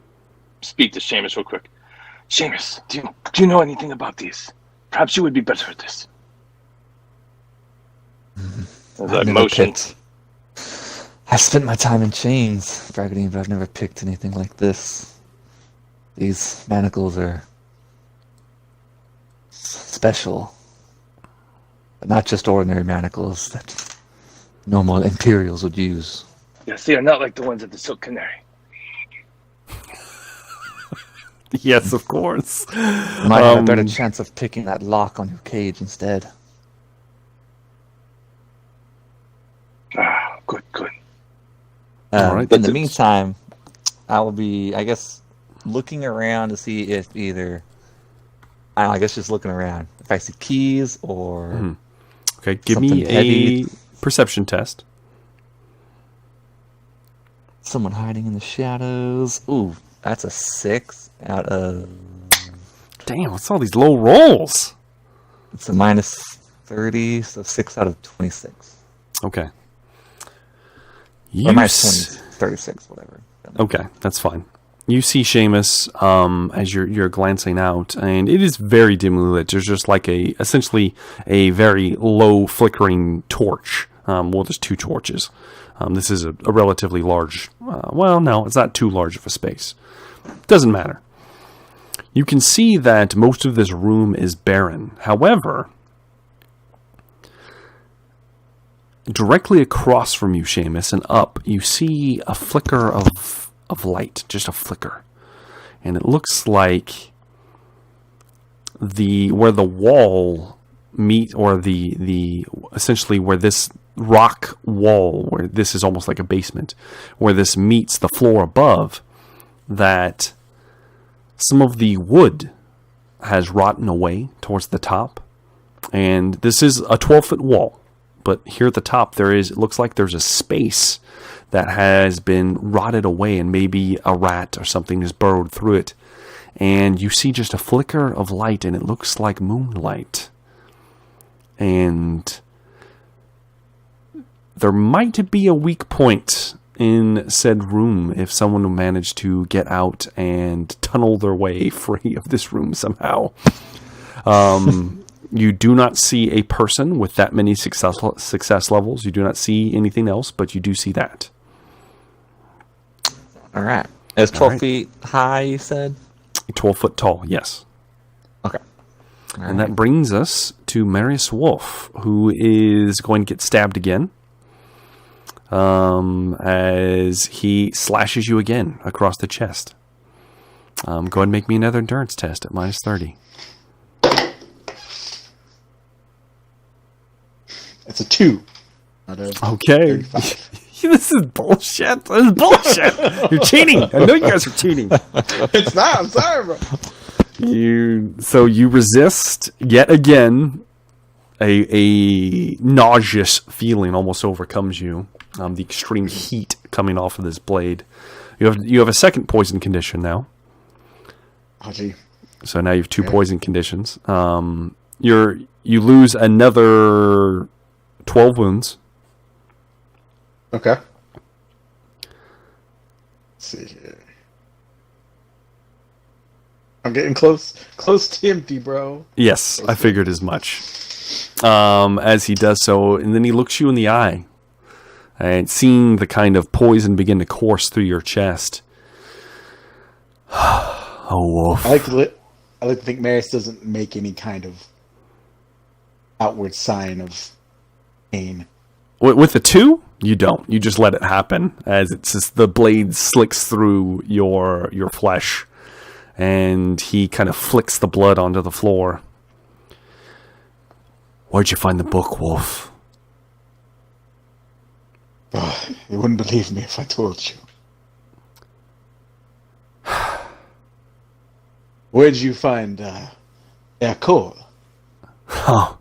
speak to Seamus real quick. Seamus, do you know anything about these? Perhaps you would be better at this. I've spent my time in chains, Bragadeen, but I've never picked anything like this. These manacles are special, but not just ordinary manacles that normal Imperials would use. Yes, they are not like the ones at the Silk Canary. Yes, of course. You might have a better chance of picking that lock on your cage instead. Ah, good. All right. In the meantime, I will be, I guess, looking around to see if either, I guess just looking around, if I see keys or Okay, give me heavy. a perception test. Someone hiding in the shadows. Ooh, that's a 6 out of... Damn, what's all these low rolls? It's a minus 30, so 6 out of 26. Okay. Or minus 20, 36, whatever. Okay, that's fine. You see Seamus as you're glancing out, and it is very dimly lit. There's just like essentially a very low flickering torch. Well, there's 2 torches. This is a relatively large... well, no, it's not too large of a space. Doesn't matter. You can see that most of this room is barren. However, directly across from you, Seamus, and up, you see a flicker of light. Just a flicker. And it looks like where the wall meet, or the essentially where this rock wall, where this is almost like a basement, where this meets the floor above, that some of the wood has rotten away towards the top. And this is a 12-foot wall, but here at the top it looks like there's a space that has been rotted away, and maybe a rat or something has burrowed through it. And you see just a flicker of light, and it looks like moonlight and there might be a weak point in said room if someone managed to get out and tunnel their way free of this room somehow. You do not see a person with that many success levels. You do not see anything else, but you do see that. All right. It's 12 feet high, you said? 12 foot tall, yes. Okay. And that brings us to Marius Wolf, who is going to get stabbed again. As he slashes you again across the chest. Go ahead and make me another endurance test at minus 30. It's a 2. Okay. This is bullshit. This is bullshit. You're cheating. I know you guys are cheating. It's not. I'm sorry, bro. So you resist yet again. A nauseous feeling almost overcomes you. The extreme heat coming off of this blade. You have a second poison condition now. Oh, gee. So now you have 2 poison conditions. You lose another 12 wounds. Okay. Let's see here. I'm getting close to empty, bro. Yes, I figured as much. As he does so, and then he looks you in the eye, and seeing the kind of poison begin to course through your chest. Oh, Wolf. I like to think Marius doesn't make any kind of outward sign of pain. With the 2, you don't. You just let it happen as it's just the blade slicks through your flesh, and he kind of flicks the blood onto the floor. Where'd you find the book, Wolf? Oh, you wouldn't believe me if I told you. Where'd you find Cole? Oh,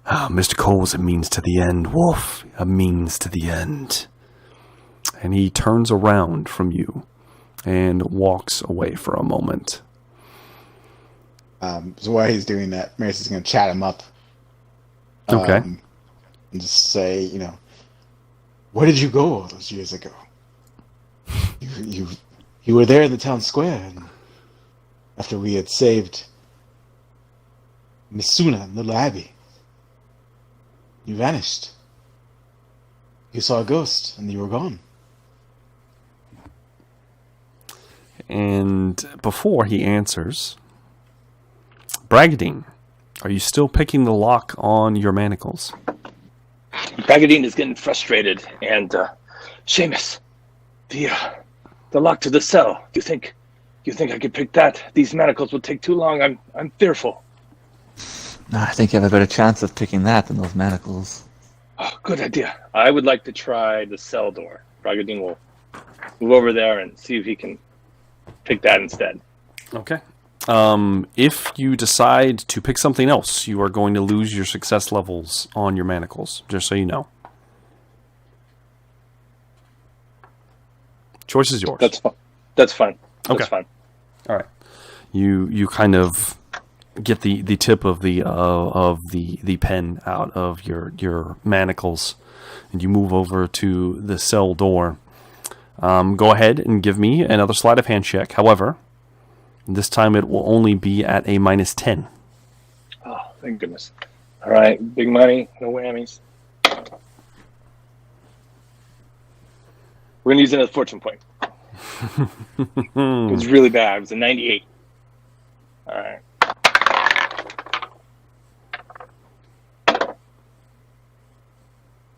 Mr. Cole's a means to the end, Wolf. A means to the end. And he turns around from you and walks away for a moment. So while he's doing that, Marius is going to chat him up. Okay. And just say, where did you go all those years ago? You were there in the town square, and after we had saved Misuna and Little Abby, you vanished. You saw a ghost, and you were gone. And before he answers, Bragadeen, are you still picking the lock on your manacles? Bragadeen is getting frustrated, and Seamus, the lock to the cell. Do you think I could pick that? These manacles will take too long. I'm fearful. No, I think you have a better chance of picking that than those manacles. Oh, good idea. I would like to try the cell door. Bragadeen will move over there and see if he can pick that instead. Okay. If you decide to pick something else, you are going to lose your success levels on your manacles, just so you know. Choice is yours. That's fine. That's fine. Okay. That's fine. All right. You kind of get the tip of the pen out of your manacles, and you move over to the cell door. Go ahead and give me another sleight of hand check. However, this time it will only be at a minus 10. Oh, thank goodness. All right, big money, no whammies. We're going to use it as a fortune point. It was really bad. It was a 98. All right.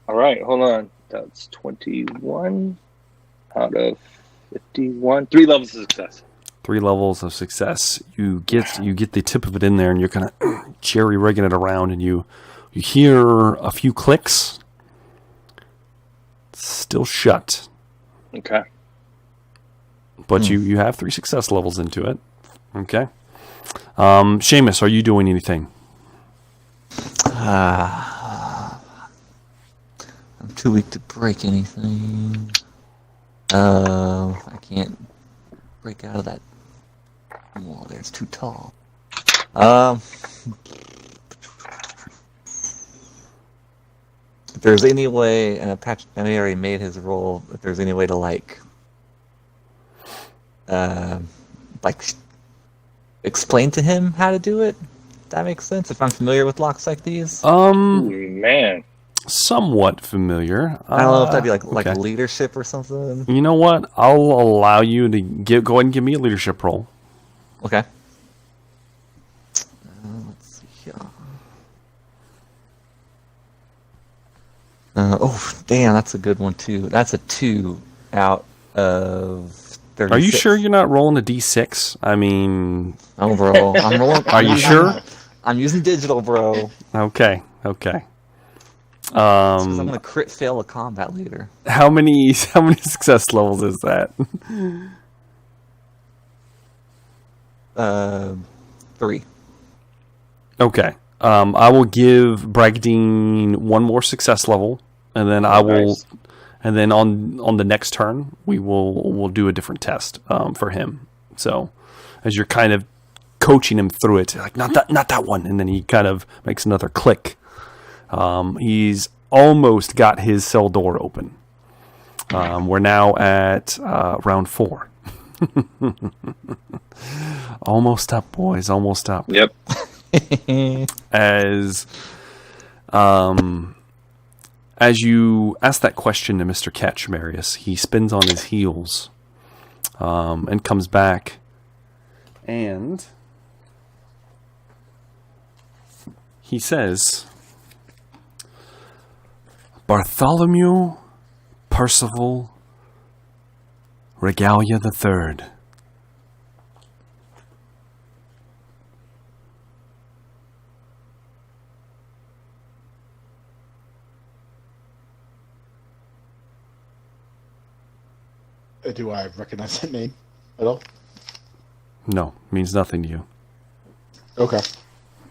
All right, hold on. That's 21 out of 51. 3 levels of success. 3 levels of success. You get the tip of it in there, and you're kind of jerry-rigging it around, and you hear a few clicks. It's still shut. Okay. But you have 3 success levels into it. Okay. Seamus, are you doing anything? I'm too weak to break anything. I can't break out of that wall there. It's too tall. if there's any way, and Patrick already made his roll, if there's any way to like explain to him how to do it. That makes sense. If I'm familiar with locks like these, Man, somewhat familiar. I don't know if that'd be like okay. leadership or something. You know what? I'll allow you to go ahead and give me a leadership roll. Okay. Let's see here. Oh, damn, that's a good one too. That's a 2 out of 36. Are you sure you're not rolling a d6? I mean, Oh, bro, I'm rolling. are you sure? I'm using digital, bro. Okay. 'Cause I'm gonna crit fail a combat leader. How many success levels is that? 3. Okay. I will give Bragadeen one more success level, and then Nice. and then on the next turn we'll do a different test for him. So as you're kind of coaching him through it, like not that one, and then he kind of makes another click. He's almost got his cell door open. We're now at round 4. Almost up, boys. Almost up. yep. As you ask that question to Mr. Ketch, Marius, he spins on his heels and comes back, and he says, Bartholomew Percival Regalia III. Do I recognize that name at all? No, means nothing to you. Okay.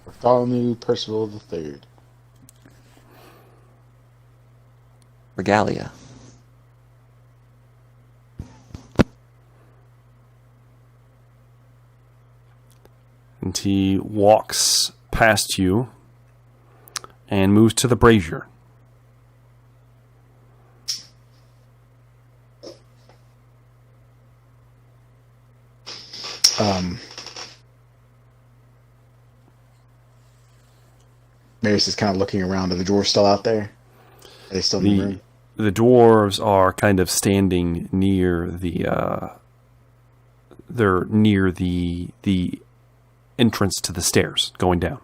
Bartholomew Percival III. Regalia. And he walks past you and moves to the brazier. Marius is kind of looking around. Are the drawers still out there? Are they still in the room? The dwarves are kind of standing near the they're near the entrance to the stairs going down.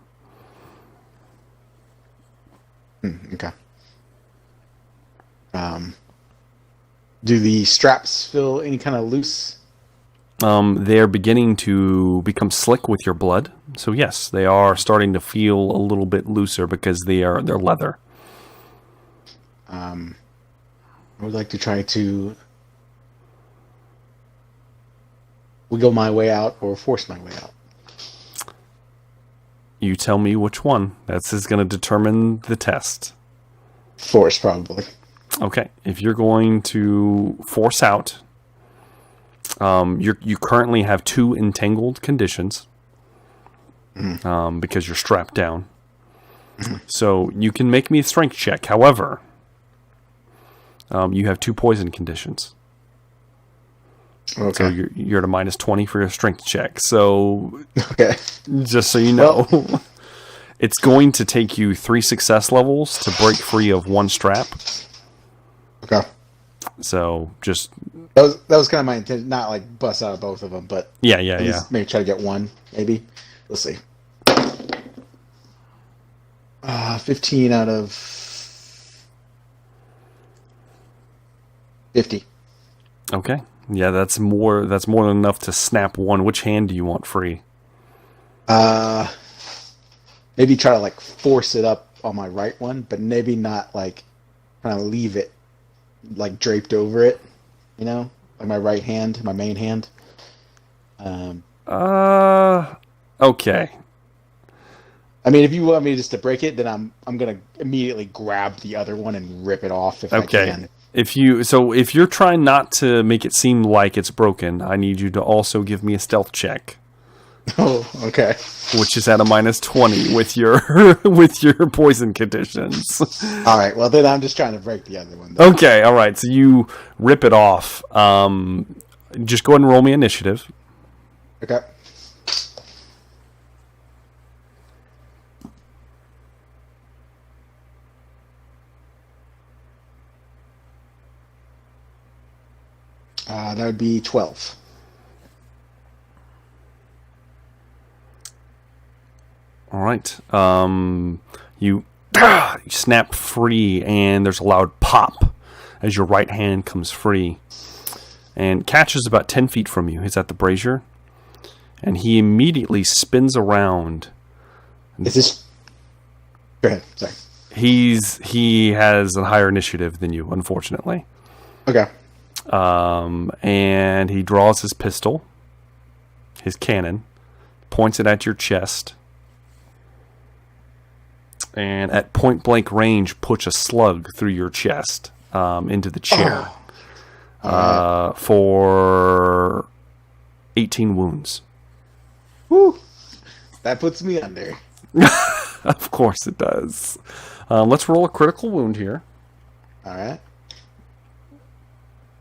Okay. Do the straps feel any kind of loose? They're beginning to become slick with your blood. So yes, they are starting to feel a little bit looser because they're leather. I would like to try to wiggle my way out or force my way out. You tell me which one. That's is going to determine the test. Force, probably. Okay, if you're going to force out, you currently have 2 entangled conditions because you're strapped down. So you can make me a strength check. However, you have 2 poison conditions. Okay. So you're at a minus 20 for your strength check. So Okay. just so you know, it's going to take you 3 success levels to break free of 1 strap. Okay. So just That was kind of my intention, not like bust out both of them, but yeah. at least maybe try to get one, maybe. Let's see. 15 out of 50. Okay. Yeah, that's more than enough to snap one. Which hand do you want free? Maybe try to like force it up on my right one, but maybe not like kind of leave it like draped over it, you know, like my right hand, my main hand. Okay. I mean, if you want me just to break it, then I'm gonna immediately grab the other one and rip it off if I can. If you're trying not to make it seem like it's broken, I need you to also give me a stealth check. Oh, okay. which is at a -20 with your with your poison conditions. All right. Well, then I'm just trying to break the other one. Though. Okay, all right. So you rip it off. Just go ahead and roll me initiative. Okay. That would be 12. All right. You snap free, and there's a loud pop as your right hand comes free. And Ketch is about 10 feet from you. He's at the brazier. And he immediately spins around. Is this... Go ahead. Sorry. He has a higher initiative than you, unfortunately. Okay. And he draws his pistol, his cannon, points it at your chest, and at point blank range puts a slug through your chest into the chair for 18 wounds. Woo! That puts me under. Of course it does. Let's roll a critical wound here. All right.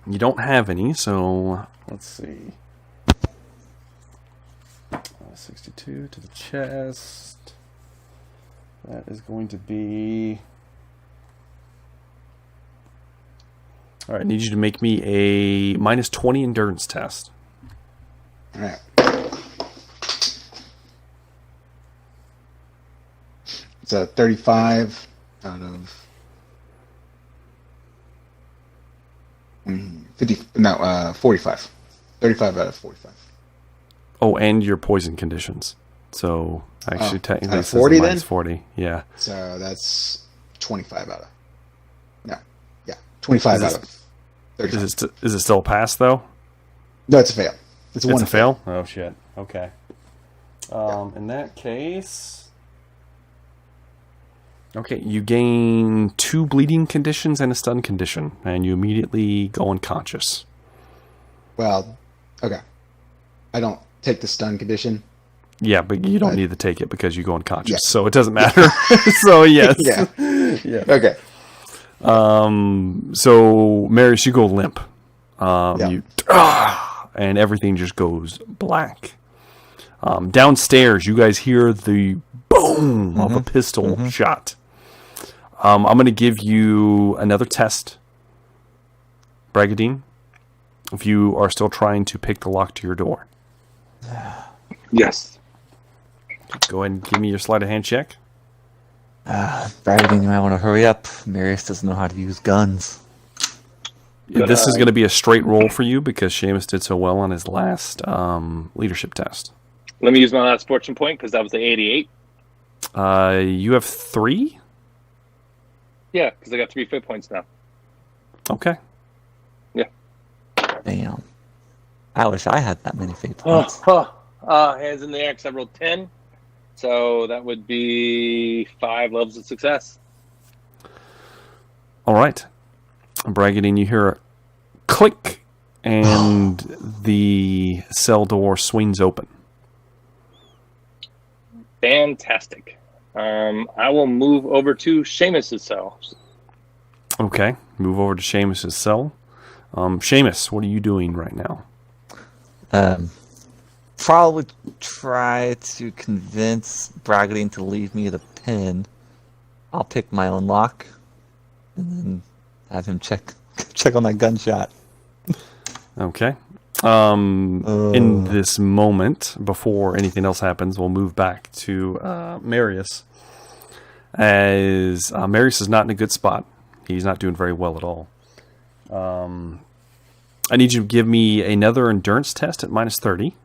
You don't have any, so let's see. 62 to the chest. That is going to be... All right, I need you to make me a -20 endurance test. All right. It's a 35 out of 45. 35 out of 45. Oh, and your poison conditions. So actually, technically, this 40 is a then? -40. Yeah. So that's 25 out of... No. Yeah. 25 out of 35. Is it still a pass though? No, it's a fail. It's It's a fail. Oh shit. Okay. In that case. Okay, you gain 2 bleeding conditions and a stun condition, and you immediately go unconscious. Well, okay. I don't take the stun condition. Yeah, but you don't need to take it because you go unconscious, Yeah. so it doesn't matter. So yes. Yeah. Yeah. Okay. So Marius, you go limp. Yeah. You and everything just goes black. Downstairs, you guys hear the boom of a pistol shot. I'm going to give you another test, Bragadeen, if you are still trying to pick the lock to your door. Yes. Go ahead and give me your sleight of hand check. Bragadeen, you might want to hurry up. Marius doesn't know how to use guns. This is going to be a straight roll for you because Seamus did so well on his last leadership test. Let me use my last fortune point because that was the 88. You have 3? Yeah, because I got 3 fate points now. Okay. Yeah. Damn. I wish I had that many fate points. Hands in the air because I rolled 10. So that would be 5 levels of success. All right. Bragadeen, you hear a click, and the cell door swings open. Fantastic. I will move over to Seamus's cell. Okay. Move over to Seamus's cell. Seamus, what are you doing right now? Probably try to convince Bragadeen to leave me the pin. I'll pick my own lock, and then have him check on that gunshot. Okay. In this moment, before anything else happens, we'll move back to Marius. As Marius is not in a good spot. He's not doing very well at all. I need you to give me another endurance test at -30.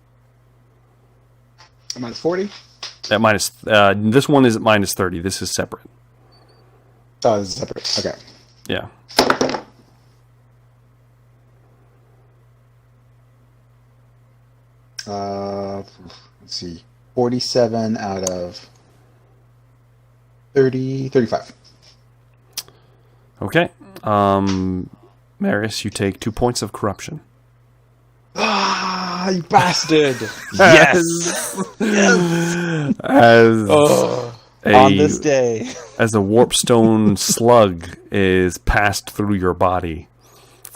Minus 40? At minus, this one is at -30. This is separate. Oh, this is separate. Okay. Yeah. Let's see. 47 out of 35. Okay. Marius, you take 2 points of corruption. Ah, you bastard! Yes. As On this day. as a warpstone slug is passed through your body.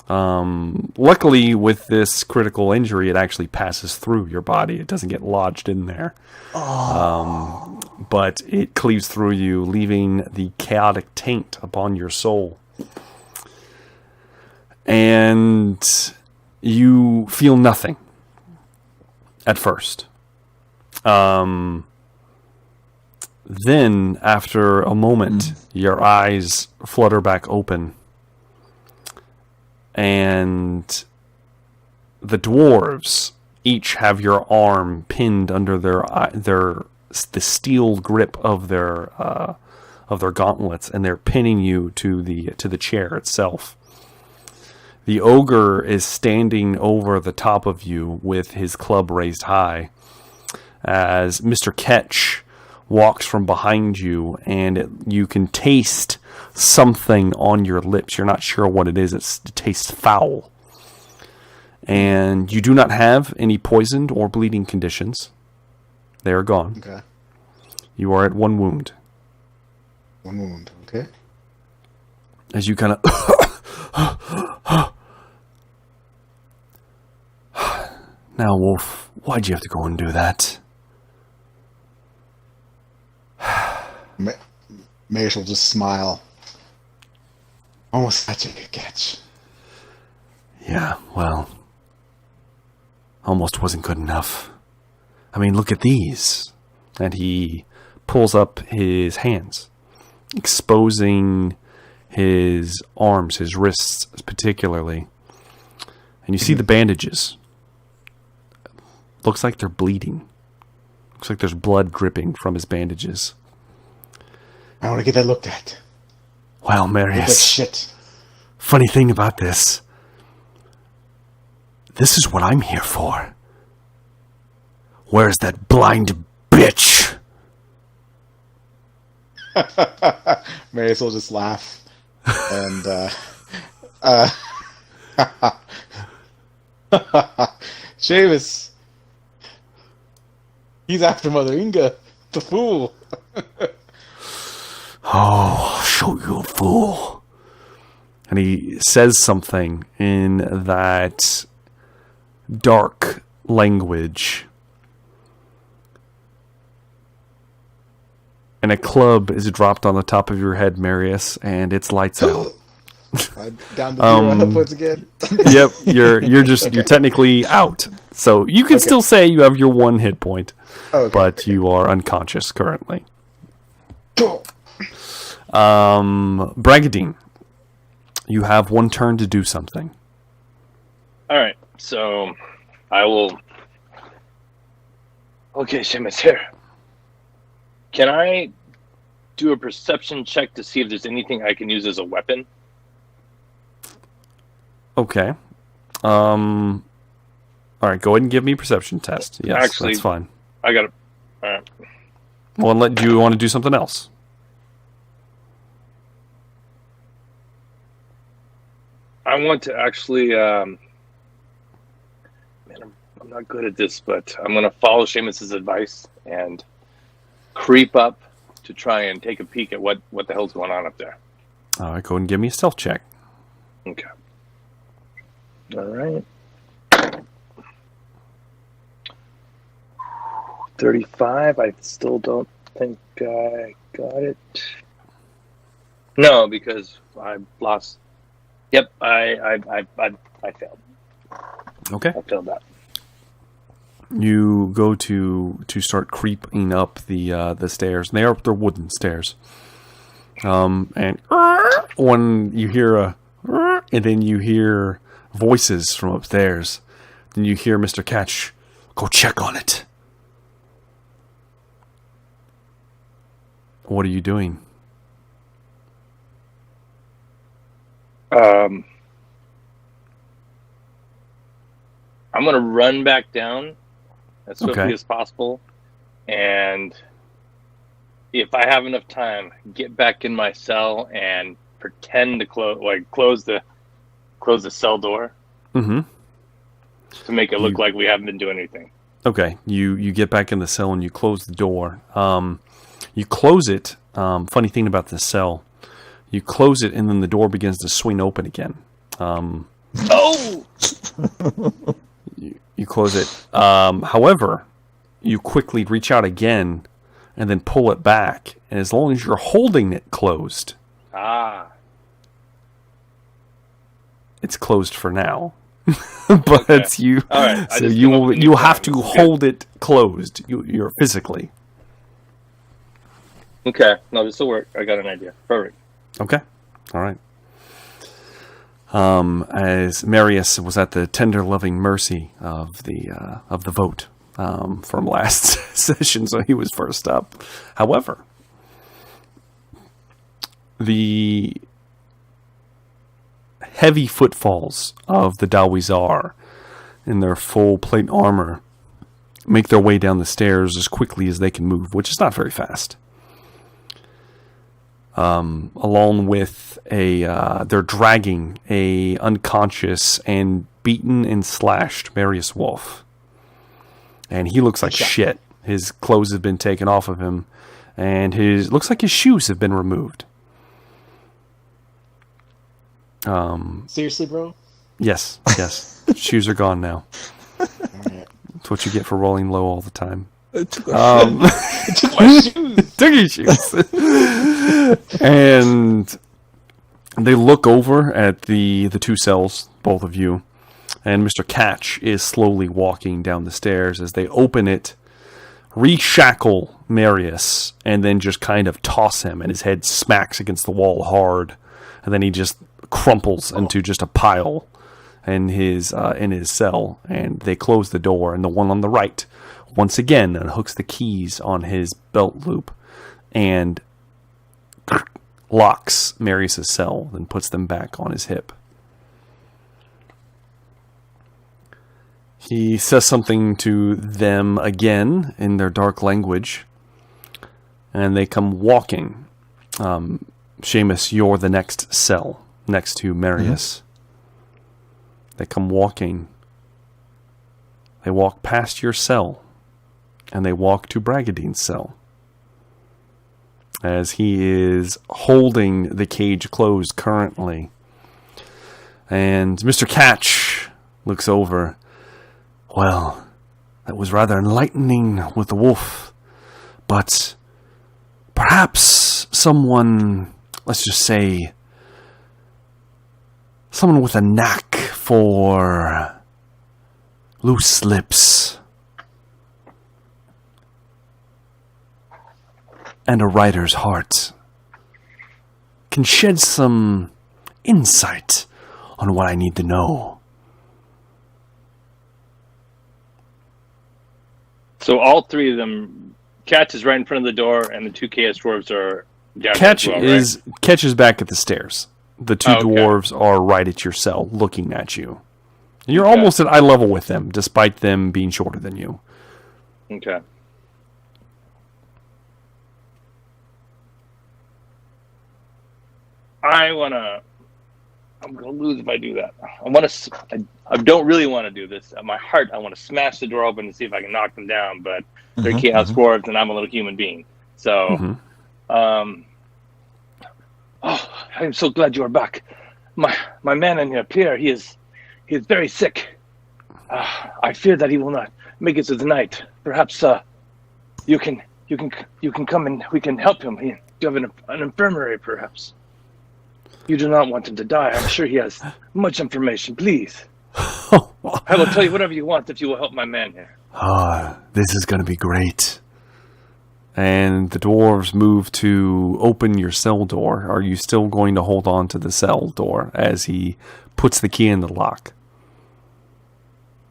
Luckily, with this critical injury, it actually passes through your body. It doesn't get lodged in there. But it cleaves through you, leaving the chaotic taint upon your soul. And you feel nothing at first. Then, after a moment, your eyes flutter back open. And the dwarves each have your arm pinned under the steel grip of their gauntlets, and they're pinning you to the chair itself. The ogre is standing over the top of you with his club raised high, as Mr. Ketch walks from behind you, and you can taste something on your lips. You're not sure what it is. It tastes foul. And you do not have any poisoned or bleeding conditions. They are gone. Okay. You are at 1 wound. 1 wound, okay. As you kind of... Now, Wolf, why'd you have to go and do that? Maris will just smile. Almost such a good catch. Yeah, well... Almost wasn't good enough. I mean, look at these. And he pulls up his hands, exposing his arms, his wrists particularly. And you see the bandages. Looks like they're bleeding. Looks like there's blood dripping from his bandages. I want to get that looked at. Well, Look Marius, like shit. funny thing about this. This is what I'm here for. Where's that blind bitch? Marius will just laugh. And, Seamus. He's after Mother Inga, the fool. Oh, I'll show you a fool. And he says something in that dark language. And a club is dropped on the top of your head, Marius, and it's lights out. Down to 0 upwards again. Yep, you're technically out. So you can still say you have your 1 hit point, but you are unconscious currently. Bragadeen, you have 1 turn to do something. All right, so I will. Okay, Seamus, here. Can I do a perception check to see if there's anything I can use as a weapon? Okay. All right, go ahead and give me a perception test. Yes, Actually, that's fine. I got it. All right. Well, do you want to do something else? I want to actually. Man, I'm not good at this, but I'm going to follow Seamus's advice and creep up to try and take a peek at what the hell's going on up there. All right, go ahead and give me a stealth check. Okay. All right. 35. I still don't think I got it. No, because I lost. Yep, I failed. Okay. I failed that. You go to start creeping up the stairs. And they're wooden stairs. And when you hear and then you hear voices from upstairs, then you hear Mr. Ketch, go check on it. What are you doing? I'm going to run back down as swiftly Okay. as possible, and if I have enough time, get back in my cell and pretend to close the cell door. Mm-hmm. to make it look like we haven't been doing anything. Okay, you get back in the cell and you close the door. You close it. Funny thing about this cell, you close it and then the door begins to swing open again. Oh! You close it. However, you quickly reach out again and then pull it back. And as long as you're holding it closed, it's closed for now. But Okay. you, All right. so you have to hold it closed. You're physically. Okay. No, this will work. I got an idea. Perfect. Okay. All right. As Marius was at the tender, loving mercy of the vote from last session, so he was first up. However, the heavy footfalls of the Dawizar in their full plate armor make their way down the stairs as quickly as they can move, which is not very fast. Along with they're dragging a unconscious and beaten and slashed Marius Wolf. And he looks like shit. His clothes have been taken off of him, and looks like his shoes have been removed. Seriously, bro? Yes. Shoes are gone now. Alright. That's what you get for rolling low all the time. It took my shoes. Took your shoes. And they look over at the two cells, both of you, and Mr. Ketch is slowly walking down the stairs as they open it, reshackle Marius, and then just kind of toss him, and his head smacks against the wall hard, and then he just crumples into just a pile in his cell, and they close the door, and the one on the right once again unhooks the keys on his belt loop and locks Marius' cell, then puts them back on his hip. He says something to them again in their dark language, and they come walking. Seamus, you're the next cell next to Marius. Mm-hmm. They come walking. They walk past your cell, and they walk to Bragadeen's cell, as he is holding the cage closed currently. And Mr. Ketch looks over. Well, that was rather enlightening with the wolf, but perhaps someone, let's just say, someone with a knack for loose lips and a writer's heart can shed some insight on what I need to know. So all three of them, Ketch is right in front of the door, and the two Chaos Dwarves are down Ketch as well, right? Ketch is back at the stairs. The two dwarves are right at your cell, looking at you. And you're almost at eye level with them, despite them being shorter than you. Okay. I'm gonna lose if I do that. I don't really want to do this. At my heart, I want to smash the door open and see if I can knock them down, but they're Chaos Dwarves and I'm a little human being. So, I am so glad you are back. My man in here, Pierre, he is very sick. I fear that he will not make it through the night. Perhaps you can come and we can help him. Do you have an infirmary, perhaps? You do not want him to die. I'm sure he has much information. Please. I will tell you whatever you want if you will help my man here. This is going to be great. And the dwarves move to open your cell door. Are you still going to hold on to the cell door as he puts the key in the lock?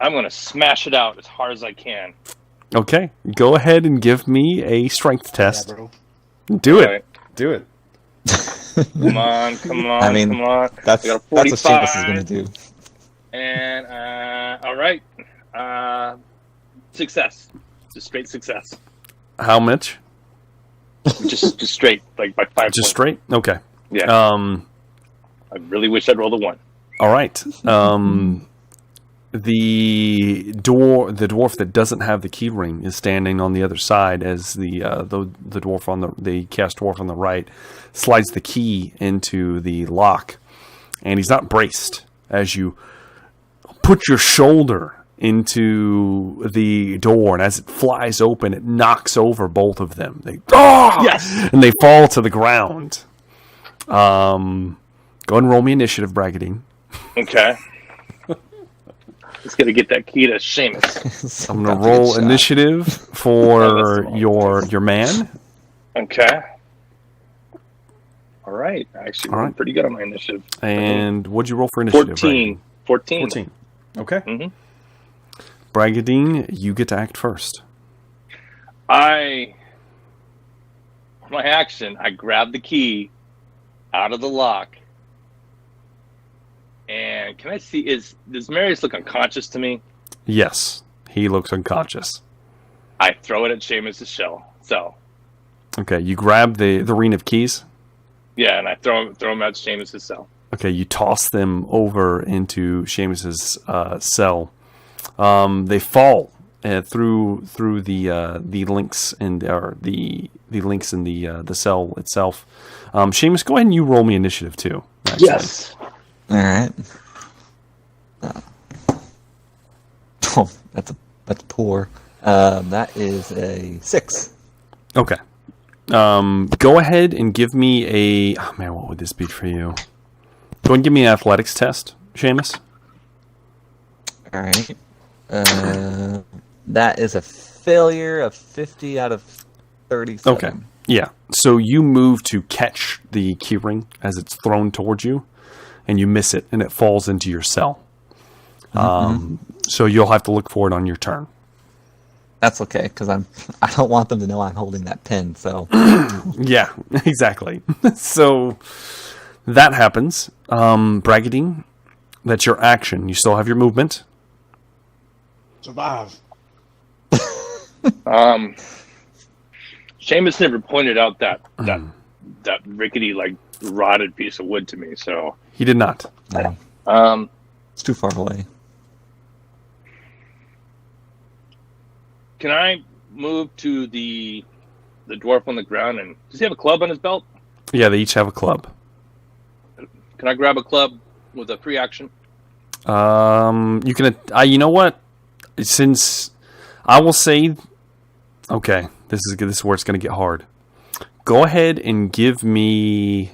I'm going to smash it out as hard as I can. Okay. Go ahead and give me a strength test. Yeah, bro. Do it. Right. Do it. Come on. I mean, come on. that's I got a what 45. Seamus is going to do. And, all right. Success. Just straight success. How much? just straight, like by 5 points. Just straight? Okay. Yeah. I really wish I'd rolled a 1. All right. the dwarf that doesn't have the key ring is standing on the other side as the dwarf on the cast dwarf on the right slides the key into the lock, and he's not braced as you put your shoulder into the door, and as it flies open, it knocks over both of them. Yes! And they fall to the ground. Go ahead and roll me initiative, Bragadeen. Okay. Just gonna get that key to Seamus. I'm gonna roll initiative for your man. Okay. All right. I actually rolled pretty good on my initiative. And what'd you roll for initiative? 14. 14. Okay. Mm-hmm. Bragadeen, you get to act first. My action, I grab the key out of the lock. And can I see, does Marius look unconscious to me? Yes, he looks unconscious. I throw it at Seamus' shell. So. Okay, you grab the ring of keys? Yeah, and I throw him at Seamus' cell. Okay, you toss them over into Seamus' cell. They fall through the links and the links in the cell itself. Seamus, go ahead and you roll me initiative too. Actually. Yes. All right. Oh, that's poor. That is a 6. Okay. Go ahead and give me a. Oh man, what would this be for you? Go and give me an athletics test, Seamus. All right. That is a failure of 50 out of 37. Okay. Yeah. So you move to catch the keyring as it's thrown towards you, and you miss it, and it falls into your cell. So you'll have to look for it on your turn. That's okay, because I don't want them to know I'm holding that pin. So Yeah, exactly. So that happens. Bragadeen, that's your action. You still have your movement. Survive. Seamus never pointed out that rickety, like, rotted piece of wood to me, so. He did not. no, it's too far away. Can I move to the dwarf on the ground, and does he have a club on his belt? Yeah, they each have a club. Can I grab a club with a free action? You can. You know what? Since I will say, okay, this is where it's going to get hard. Go ahead and give me.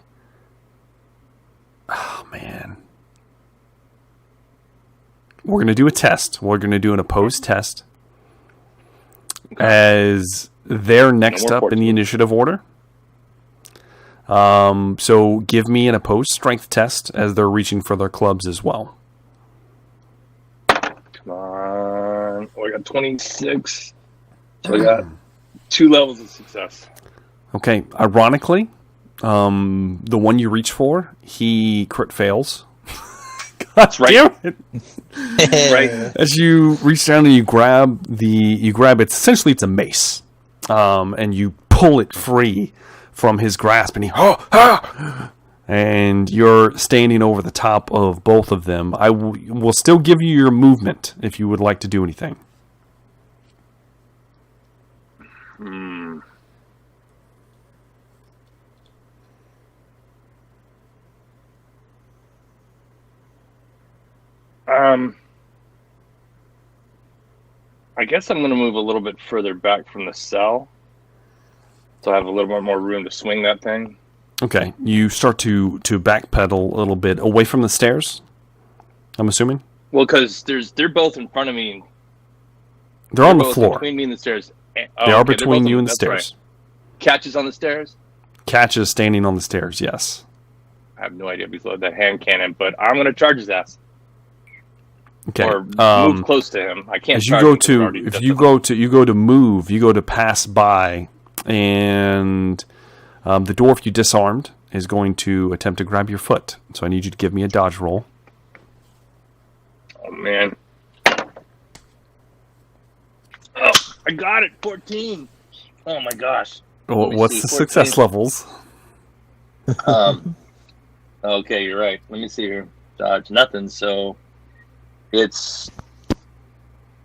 Oh man, we're going to do a test. We're going to do an opposed test. As they're next up in the initiative order. So give me an opposed strength test as they're reaching for their clubs as well. Come on. Oh, I got 26. So I got 2 levels of success. Okay. Ironically, the one you reach for, he crit fails. That's right. Damn it. Right. As you reach down and you grab it's essentially a mace, and you pull it free from his grasp, and and you're standing over the top of both of them. I will still give you your movement if you would like to do anything. I guess I'm going to move a little bit further back from the cell, so I have a little bit more room to swing that thing. Okay, you start to backpedal a little bit away from the stairs, I'm assuming? Well, because they're both in front of me. They're on the floor. Between me and the stairs. They are between you and the stairs. Right. Catch is on the stairs? Catch is standing on the stairs, yes. I have no idea if he's loaded that hand cannon, but I'm going to charge his ass. Okay. Or move close to him. I can't. As you go to, you go to move, you go to pass by, and the dwarf you disarmed is going to attempt to grab your foot. So I need you to give me a dodge roll. Oh man! Oh, I got it. 14. Oh my gosh. Well, what's the 14. Success levels? Okay, you're right. Let me see here. Dodge nothing. So. It's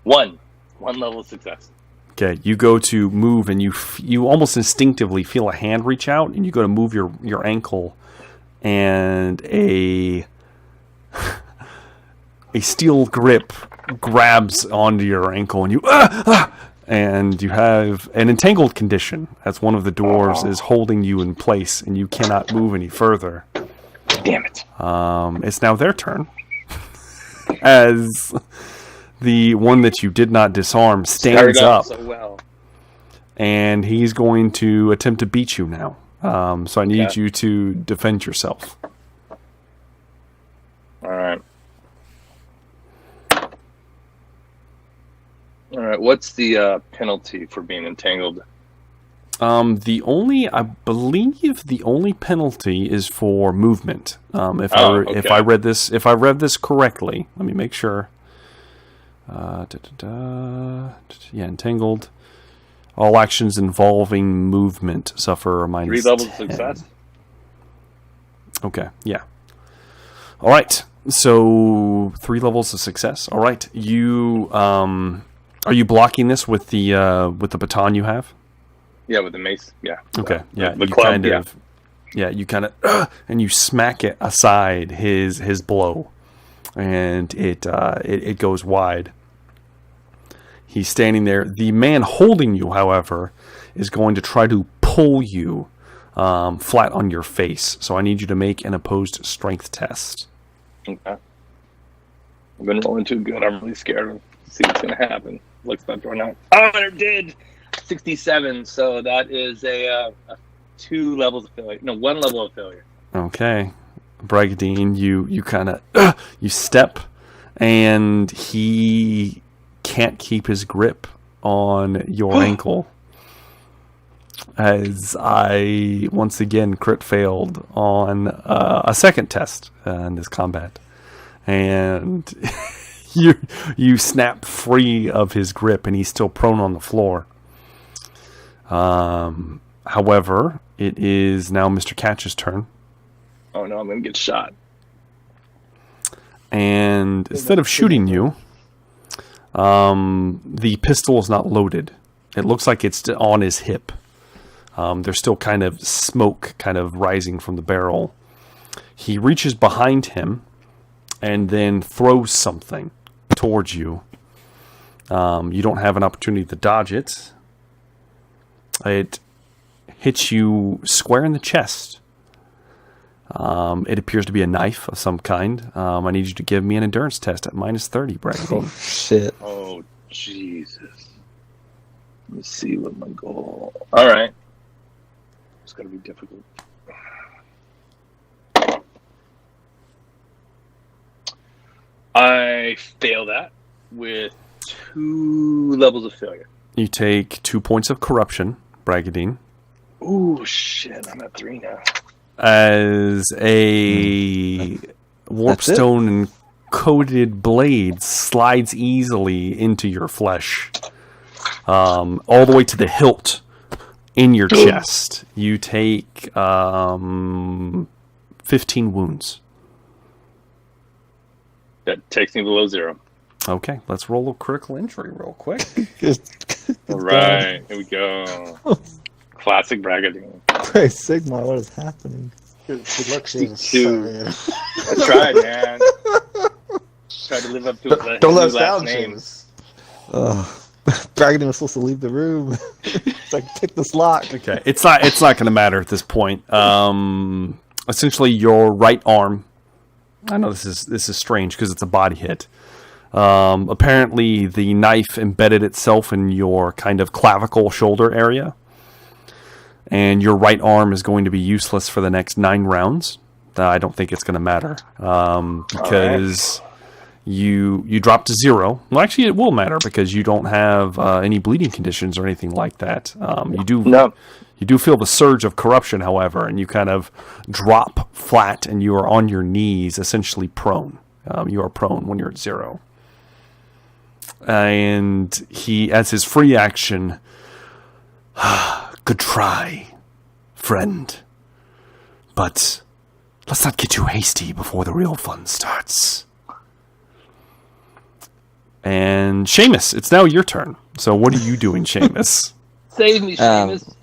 One level of success. Okay, you go to move, and you almost instinctively feel a hand reach out, and you go to move your ankle, and a steel grip grabs onto your ankle, and and you have an entangled condition, as one of the dwarves is holding you in place, and you cannot move any further. Damn it. It's now their turn, as the one that you did not disarm stands up, so well. and he's going to attempt to beat you now. So I need you to defend yourself. All right. What's the penalty for being entangled? I believe the only penalty is for movement. If I read this correctly, let me make sure. Entangled. All actions involving movement suffer a minus 3 levels 10. of success. Okay, yeah. All right. So 3 levels of success. All right. You are you blocking this with the baton you have? Yeah, with the mace. Yeah. Okay. Yeah. The you club, kind of. Yeah. You kind of and you smack it aside his blow, and it goes wide. He's standing there. The man holding you, however, is going to try to pull you flat on your face. So I need you to make an opposed strength test. Okay. I've been rolling too good. I'm really scared to see what's going to happen. Looks like or not. Oh, it did! 67. So that is a 2 levels of failure. No, 1 level of failure. Okay. Bragadeen, you kind of you step, and he can't keep his grip on your ankle, as I once again crit failed on a second test in this combat, and you snap free of his grip, and he's still prone on the floor. However, it is now Mr. Ketch's turn. Oh no, I'm going to get shot. And instead of shooting you, the pistol is not loaded. It looks like it's on his hip. There's still kind of smoke kind of rising from the barrel. He reaches behind him and then throws something towards you. You don't have an opportunity to dodge it. It hits you square in the chest. It appears to be a knife of some kind. I need you to give me an endurance test at minus 30, Bragadeen. Oh, shit. Oh, Jesus. Let me see what my goal... All right. It's going to be difficult. I fail that with 2 levels of failure. You take 2 points of corruption, Bragadeen. Ooh, shit. I'm at 3 now. As a warpstone and coated blade slides easily into your flesh, all the way to the hilt in your chest. You take 15 wounds. That takes me below 0. Okay, let's roll a critical injury real quick. All right, here we go. Classic Bragadeen. Christ, Sigma, what is happening? Good looks. 62. I tried, man. Tried to live up to his Don't let us last down, name. James. Bragadeen was supposed to leave the room. It's like, pick this lock. Okay, it's not going to matter at this point. Essentially, your right arm. I know this is strange because it's a body hit. Apparently, the knife embedded itself in your kind of clavicle shoulder area, and your right arm is going to be useless for the next 9 rounds. I don't think it's going to matter because you drop to 0. Well, actually, it will matter because you don't have any bleeding conditions or anything like that. You do feel the surge of corruption, however, and you kind of drop flat, and you are on your knees, essentially prone. You are prone when you're at 0. And he, as his free action, good try, friend. But let's not get too hasty before the real fun starts. And Seamus, it's now your turn. So what are you doing, Seamus? Save me, Seamus.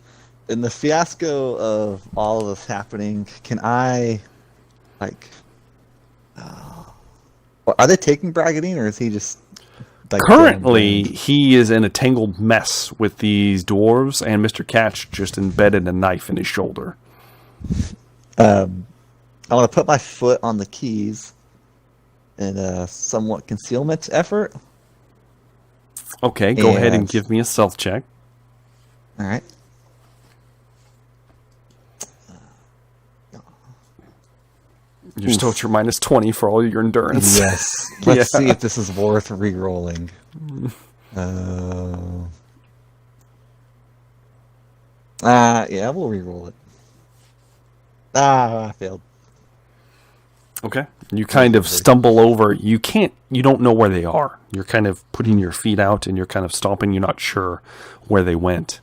In the fiasco of all of this happening, can I, like, are they taking Bragadeen, or is he just like Currently, he is in a tangled mess with these dwarves, and Mr. Ketch just embedded a knife in his shoulder. I want to put my foot on the keys in a somewhat concealment effort. Okay, go ahead and give me a stealth check. All right. You're still at your minus 20 for all your endurance. Yes. Let's see if this is worth re-rolling. Yeah, we'll re-roll it. I failed. Okay. You kind of stumble over. You don't know where they are. You're kind of putting your feet out and you're kind of stomping. You're not sure where they went.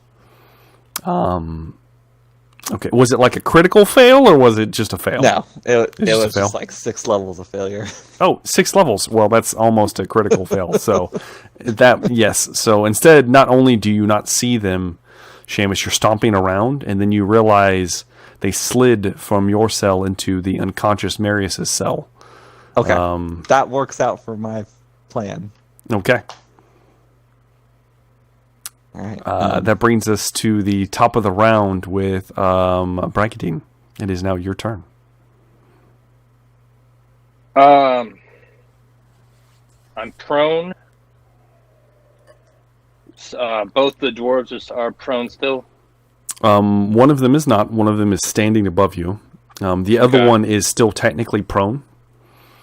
Okay. Was it like a critical fail or was it just a fail? No, it was just just like 6 levels of failure. Oh, 6 levels. Well, that's almost a critical fail. So yes. So instead, not only do you not see them, Seamus, you're stomping around and then you realize they slid from your cell into the unconscious Marius's cell. Okay. That works out for my plan. Okay. All right. That brings us to the top of the round with Bragadeen. It is now your turn. I'm prone. Both the dwarves are prone still. One of them is not. One of them is standing above you. The other one is still technically prone.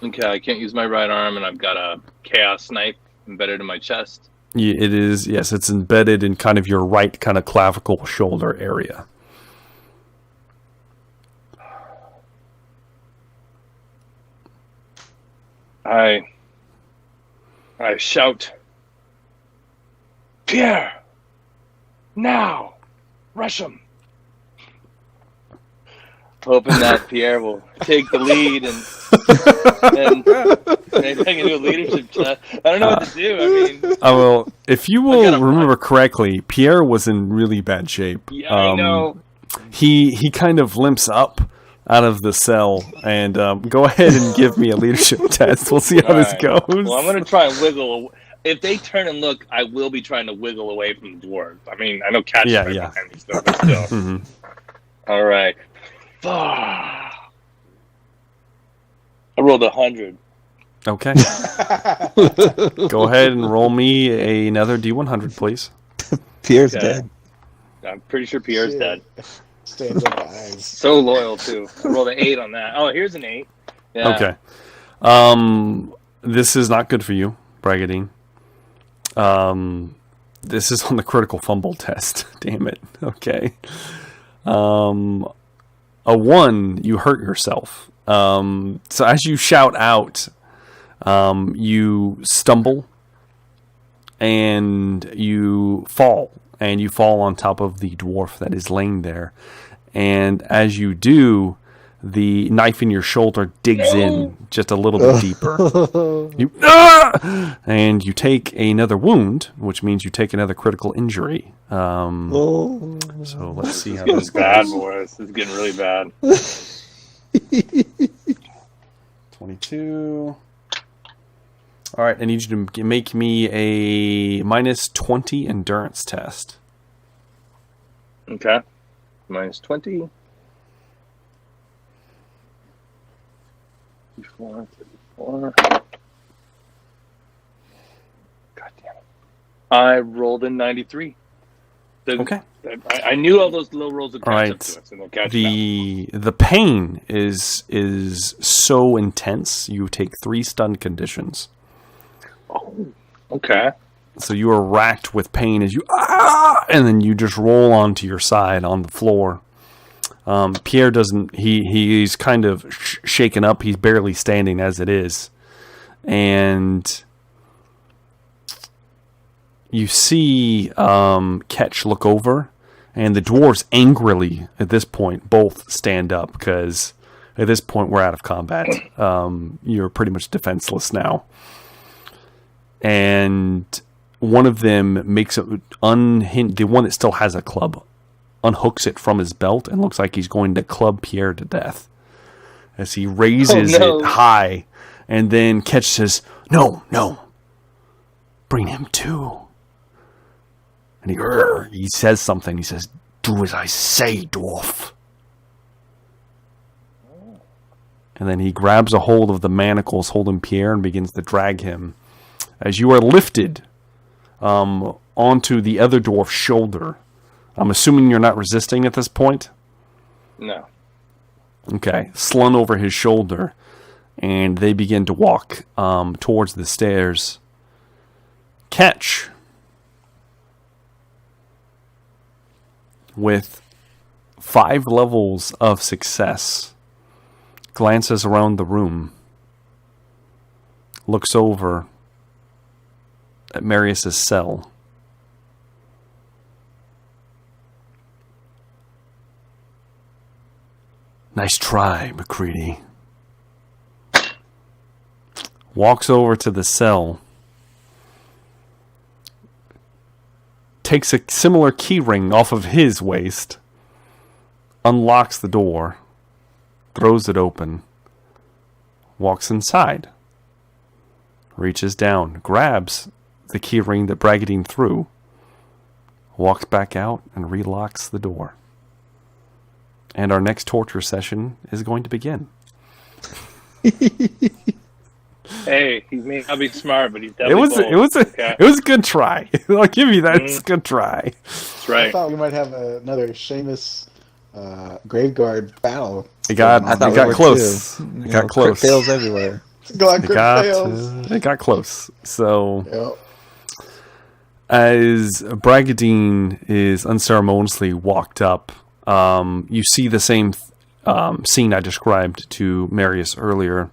Okay, I can't use my right arm, and I've got a chaos knife embedded in my chest. Yeah, it is. Yes, it's embedded in kind of your right kind of clavicle shoulder area. I shout, Pierre, now, rush him. Hoping that Pierre will take the lead and maybe I can do a leadership test. I don't know what to do. I mean, well, if you will remember correctly, Pierre was in really bad shape. Yeah, I know. He kind of limps up out of the cell, and go ahead and give me a leadership test. We'll see how this goes. Well, I'm going to try and wiggle. If they turn and look, I will be trying to wiggle away from the dwarves. I mean, I know Ketch is right behind me still, but still. Mm-hmm. All right. I rolled 100. Okay. Go ahead and roll me another D100, please. Pierre's dead. I'm pretty sure Pierre's dead. Stands on my eyes. So loyal, too. I rolled an 8 on that. Oh, here's an 8. Yeah. Okay. This is not good for you, Bragadeen. This is on the critical fumble test. Damn it. Okay. A 1, you hurt yourself. So as you shout out, you stumble and you fall. And you fall on top of the dwarf that is laying there. And as you do, the knife in your shoulder digs in just a little bit deeper. And you take another wound, which means you take another critical injury. So let's see how this goes. Bad, boys. This is getting really bad. 22. All right, I need you to make me a minus 20 endurance test. Okay. Minus 20. 34, 34. God damn it. I rolled a 93. Okay. I knew all those low rolls would catch up to us. And they'll catch the pain is so intense, you take 3 stun conditions. Oh, okay. So you are racked with pain as you and then you just roll onto your side on the floor. Pierre doesn't. He's kind of shaken up. He's barely standing as it is, and you see Ketch look over, and the dwarves angrily at this point both stand up because at this point we're out of combat. You're pretty much defenseless now. and one of them makes it unhinged. The one that still has a club unhooks it from his belt and looks like he's going to club Pierre to death as he raises it high. And then Ketch says, "No, bring him too." And he says something. He says, "Do as I say, dwarf." And then he grabs a hold of the manacles holding Pierre and begins to drag him. As you are lifted onto the other dwarf's shoulder. I'm assuming you're not resisting at this point? No. Okay. Slung over his shoulder. And they begin to walk towards the stairs. Ketch, with 5 levels of success, glances around the room, looks over at Marius's cell. "Nice try, MacCready." Walks over to the cell, takes a similar key ring off of his waist, unlocks the door, throws it open, walks inside, reaches down, grabs the key ring that Bragadeen threw, walks back out, and relocks the door. And our next torture session is going to begin. Hey, he may not be smart, but he's definitely bold. It was a good try. I'll give you that. It's a good try. That's right. I thought we might have another Seamus Graveguard battle. It got close. It got close. Fails everywhere. It got close. So, Yep. as Bragadeen is unceremoniously walked up, you see the same scene I described to Marius earlier.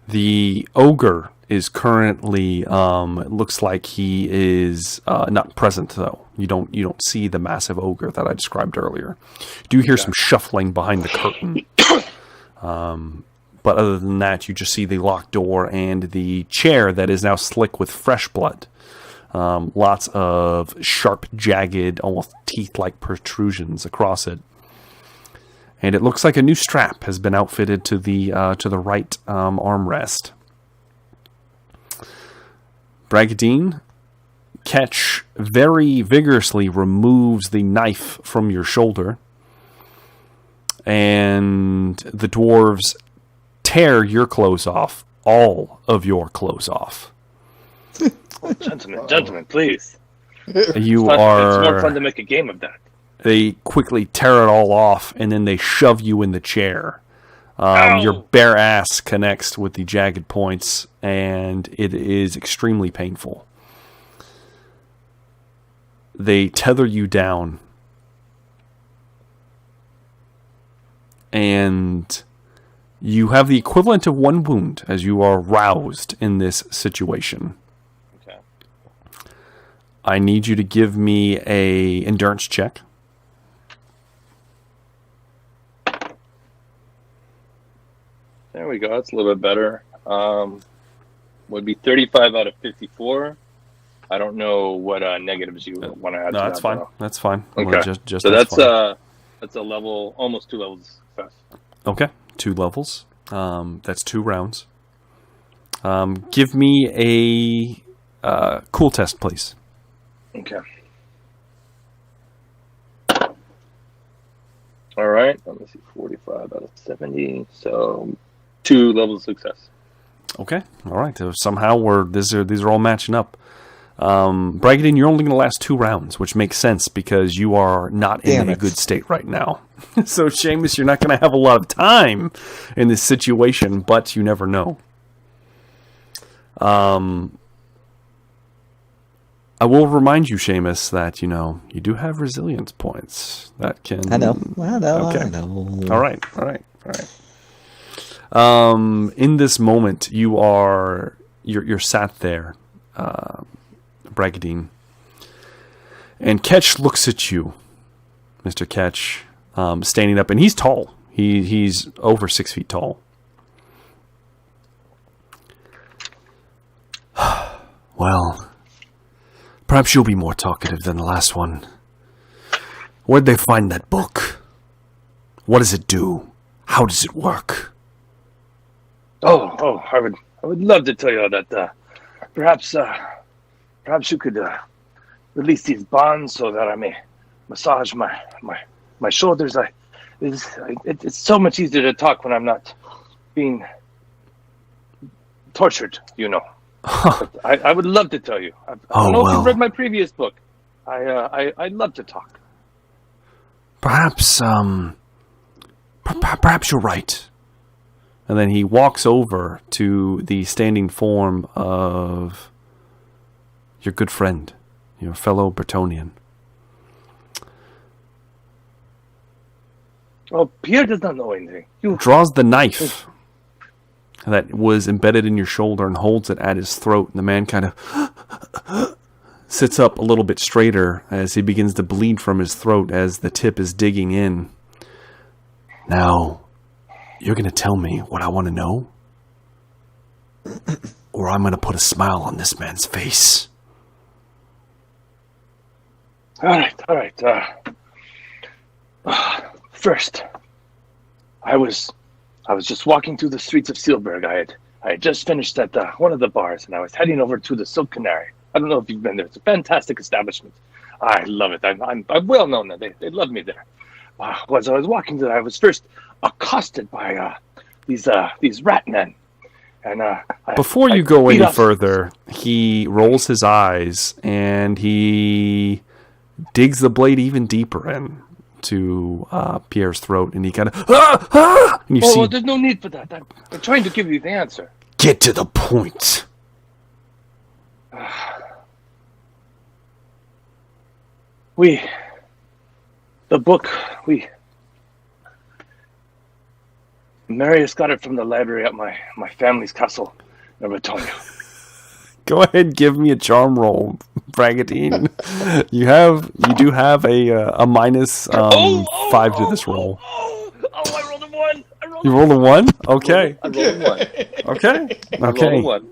The ogre is currently, it looks like he is not present, though. You don't see the massive ogre that I described earlier. You do hear some shuffling behind the curtain. But other than that, you just see the locked door and the chair that is now slick with fresh blood. Lots of sharp, jagged, almost teeth-like protrusions across it. And it looks like a new strap has been outfitted to the right armrest. Bragadeen, Ketch very vigorously removes the knife from your shoulder, and the dwarves tear your clothes off, all of your clothes off. Gentlemen, please. It's more fun to make a game of that. They quickly tear it all off, and then they shove you in the chair. Your bare ass connects with the jagged points, and it is extremely painful. They tether you down, and you have the equivalent of 1 wound as you are roused in this situation. Okay. I need you to give me a endurance check. There we go. That's a little bit better. Would be 35 out of 54. I don't know what negatives you want to add to that. No, that's fine. Though. That's fine. Okay. Just so that's fine. That's a level, almost 2 levels of success. Okay. 2 levels. That's 2 rounds. Give me a cool test, please. Okay. All right. Let me see. 45 out of 70. So 2 levels of success. Okay. All right. So somehow these are all matching up. Bragadeen, you're only going to last 2 rounds, which makes sense because you are not in a good state right now. So, Seamus, you're not going to have a lot of time in this situation, but you never know. I will remind you, Seamus, that, you do have resilience points that can... I know. Okay. I know. All right. In this moment, you're sat there, Bragadeen, and Ketch looks at you, Mr. Ketch, standing up, and he's tall. He's over 6 feet tall. Well, perhaps you'll be more talkative than the last one. Where'd they find that book? What does it do? How does it work? Oh, I would love to tell you that. Perhaps you could release these bonds so that I may massage my shoulders. It's so much easier to talk when I'm not being tortured, you know. But I would love to tell you. I don't know if you've read my previous book. I'd love to talk. Perhaps you're right. And then he walks over to the standing form of your good friend, your fellow Bretonnian. Oh, Pierre does not know anything. Draws the knife that was embedded in your shoulder and holds it at his throat. And the man kind of sits up a little bit straighter as he begins to bleed from his throat as the tip is digging in. Now, you're going to tell me what I want to know? Or I'm going to put a smile on this man's face. All right. First, I was just walking through the streets of Sealburg. I had just finished at one of the bars, and I was heading over to the Silk Canary. I don't know if you've been there. It's a fantastic establishment. I love it. I'm well known that they love me there. As I was walking there, I was first accosted by these rat men. And before you go any further, he rolls his eyes and he digs the blade even deeper in to Pierre's throat, and he kind of and you see. There's no need for that. I'm trying to give you the answer. Get to the point. Marius got it from the library at my family's castle in Bretonia. Go ahead and give me a charm roll, Bragadeen. You do have a minus 5 to this roll. I rolled a 1. You rolled a 1? Okay. I rolled a 1. Okay. I rolled a 1.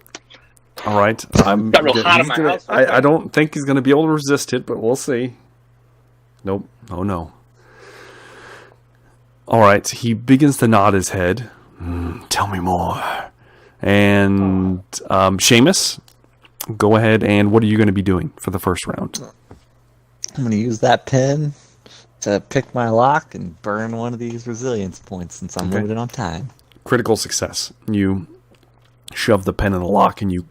All right. Got real hot in my house. I don't think he's going to be able to resist it, but we'll see. Nope. Oh, no. All right. He begins to nod his head. Tell me more. And Seamus, go ahead, and what are you going to be doing for the first round? I'm going to use that pen to pick my lock and burn one of these resilience points since I'm limited on time. Critical success. You shove the pen in the lock, and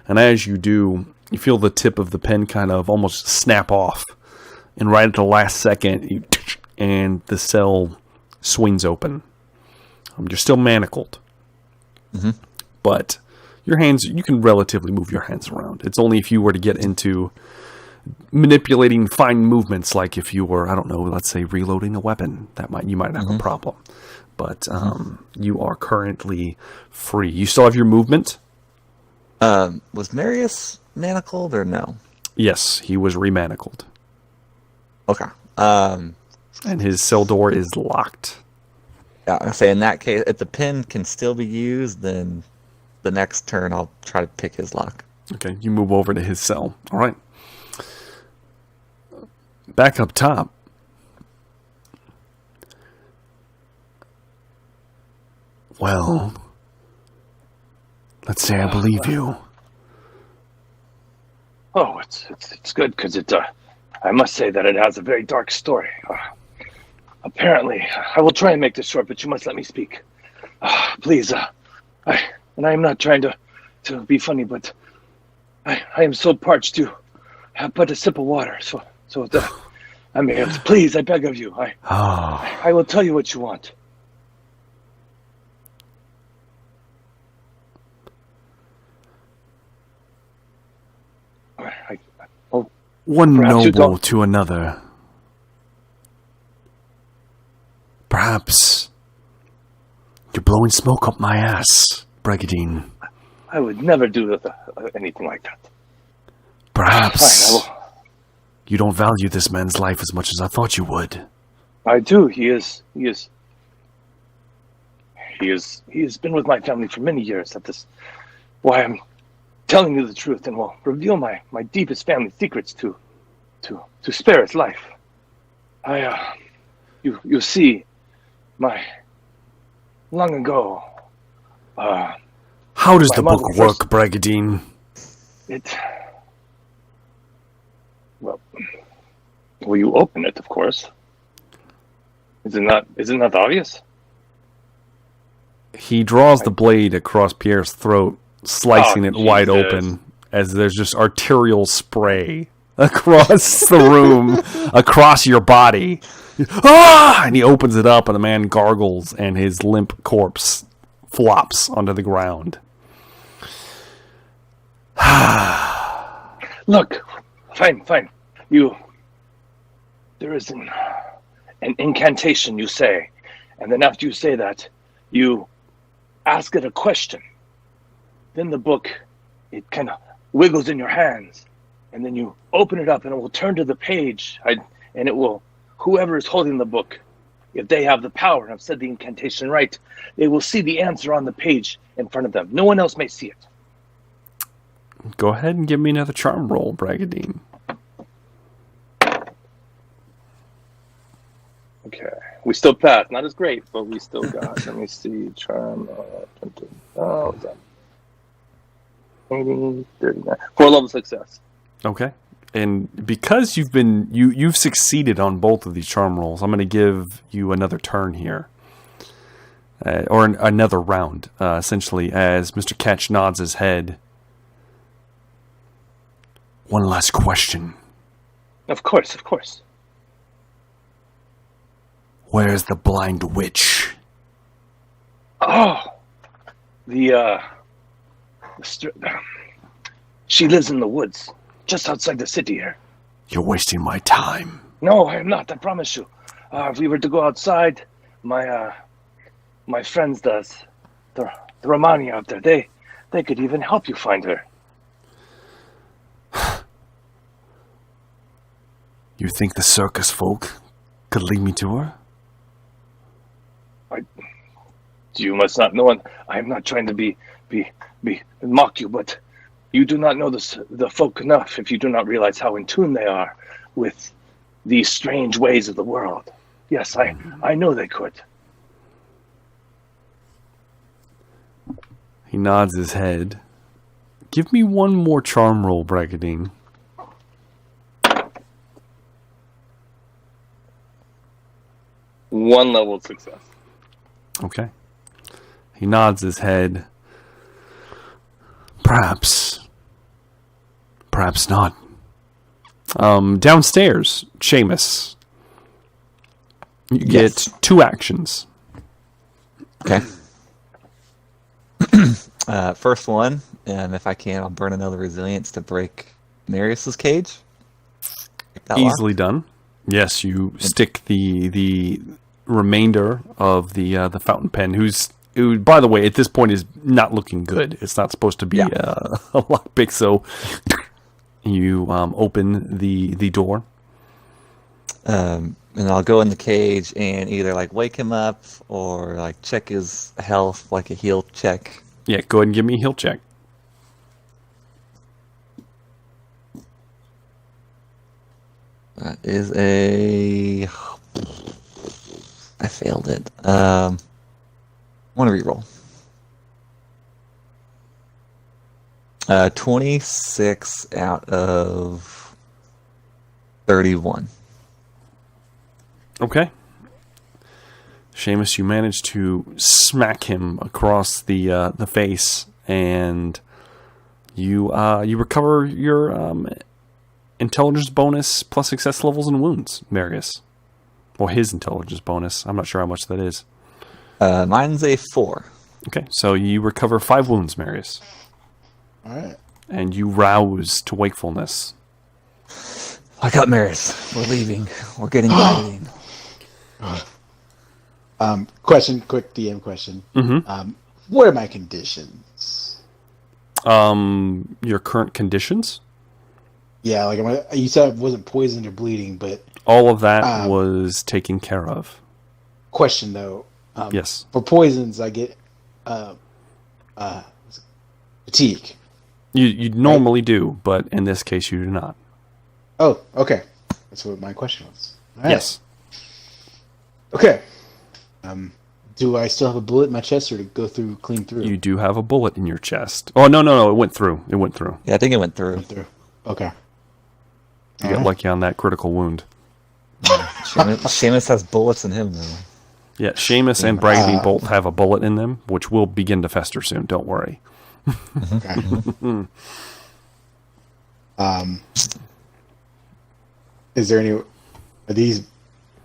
as you do, you feel the tip of the pen kind of almost snap off. And right at the last second, and the cell swings open. You're still manacled. Mm-hmm. But your hands, you can relatively move your hands around. It's only if you were to get into manipulating fine movements, like if you were, I don't know, let's say reloading a weapon, you might have a problem. But you are currently free. You still have your movement? Was Marius manacled or no? Yes, he was remanacled. Okay. And his cell door is locked. Yeah, I say in that case, if the pin can still be used, then the next turn I'll try to pick his lock. Okay, you move over to his cell. All right. Back up top. Well, let's say I believe you. Oh, it's good because I must say that it has a very dark story. Apparently, I will try and make this short, but you must let me speak. Please, I am not trying to be funny, but I am so parched to have but a sip of water. So I may have to, please, I beg of you. I will tell you what you want. One noble to another. Perhaps you're blowing smoke up my ass, Bragadeen. I would never do anything like that. Perhaps you don't value this man's life as much as I thought you would. I do. He has been with my family for many years. That is why telling you the truth and will reveal my deepest family secrets to spare its life. You see, long ago. How does the my book mother work, first- Bragadeen? Well, you open it, of course. Isn't that obvious? He draws the blade across Pierre's throat, slicing Oh, it wide Jesus. open as there's just arterial spray across the room, across your body. Ah! And he opens it up, and the man gargles, and his limp corpse flops onto the ground. Look, fine. There is an incantation, you say, and then after you say that, you ask it a question. Then the book, it kind of wiggles in your hands, and then you open it up, and it will turn to the page, and it will, whoever is holding the book, if they have the power, and I've said the incantation right, they will see the answer on the page in front of them. No one else may see it. Go ahead and give me another charm roll, Bragadeen. Okay. We still passed. Not as great, but we still got. Let me see. Charm. 80, 39. 4 level success. Okay. And because you've succeeded on both of these charm rolls, I'm going to give you another turn here. Or another round, essentially, as Mr. Ketch nods his head. One last question. Of course. Where's the blind witch? Oh, she lives in the woods, just outside the city here. You're wasting my time. No, I am not. I promise you. If we were to go outside, my friends, the Romani out there, they could even help you find her. You think the circus folk could lead me to her? You must not know, and I am not trying to be mock you, but you do not know the folk enough if you do not realize how in tune they are with these strange ways of the world. Yes, I know they could. He nods his head. Give me one more charm roll, Bragadeen. One level of success. Okay. He nods his head. Perhaps not. Downstairs, Seamus. You get 2 actions. Okay. First one, if I can, I'll burn another resilience to break Marius's cage. Easily done. Yes, you stick the remainder of the fountain pen, who, by the way, at this point is not looking good. It's not supposed to be a lockpick, so you open the door. And I'll go in the cage and either wake him up or check his health, like a heal check. Yeah, go ahead and give me a heal check. That is I failed it. I want to reroll. 26 out of 31. Okay. Seamus, you managed to smack him across the face, and you recover your intelligence bonus plus success levels and wounds, Marius. Or his intelligence bonus. I'm not sure how much that is. Mine's a 4. Okay, so you recover 5 wounds, Marius. All right. And you rouse to wakefulness. Wake up, Marius. We're leaving. We're getting Bragadeen. Quick DM question. Mm-hmm. What are my conditions? Your current conditions? Yeah, you said I wasn't poisoned or bleeding, but All of that was taken care of. question though. Yes. For poisons, I get fatigue. You normally do, but in this case, you do not. Oh, okay. That's what my question was. All right. Yes. Okay. Do I still have a bullet in my chest, or to go through clean through? You do have a bullet in your chest. Oh, no, it went through. It went through. Yeah, I think it went through. Okay. You got lucky on that critical wound. Seamus has bullets in him, though. Yeah, Seamus and Bragadeen both have a bullet in them, which will begin to fester soon. Don't worry. Okay. Is there any? Are these?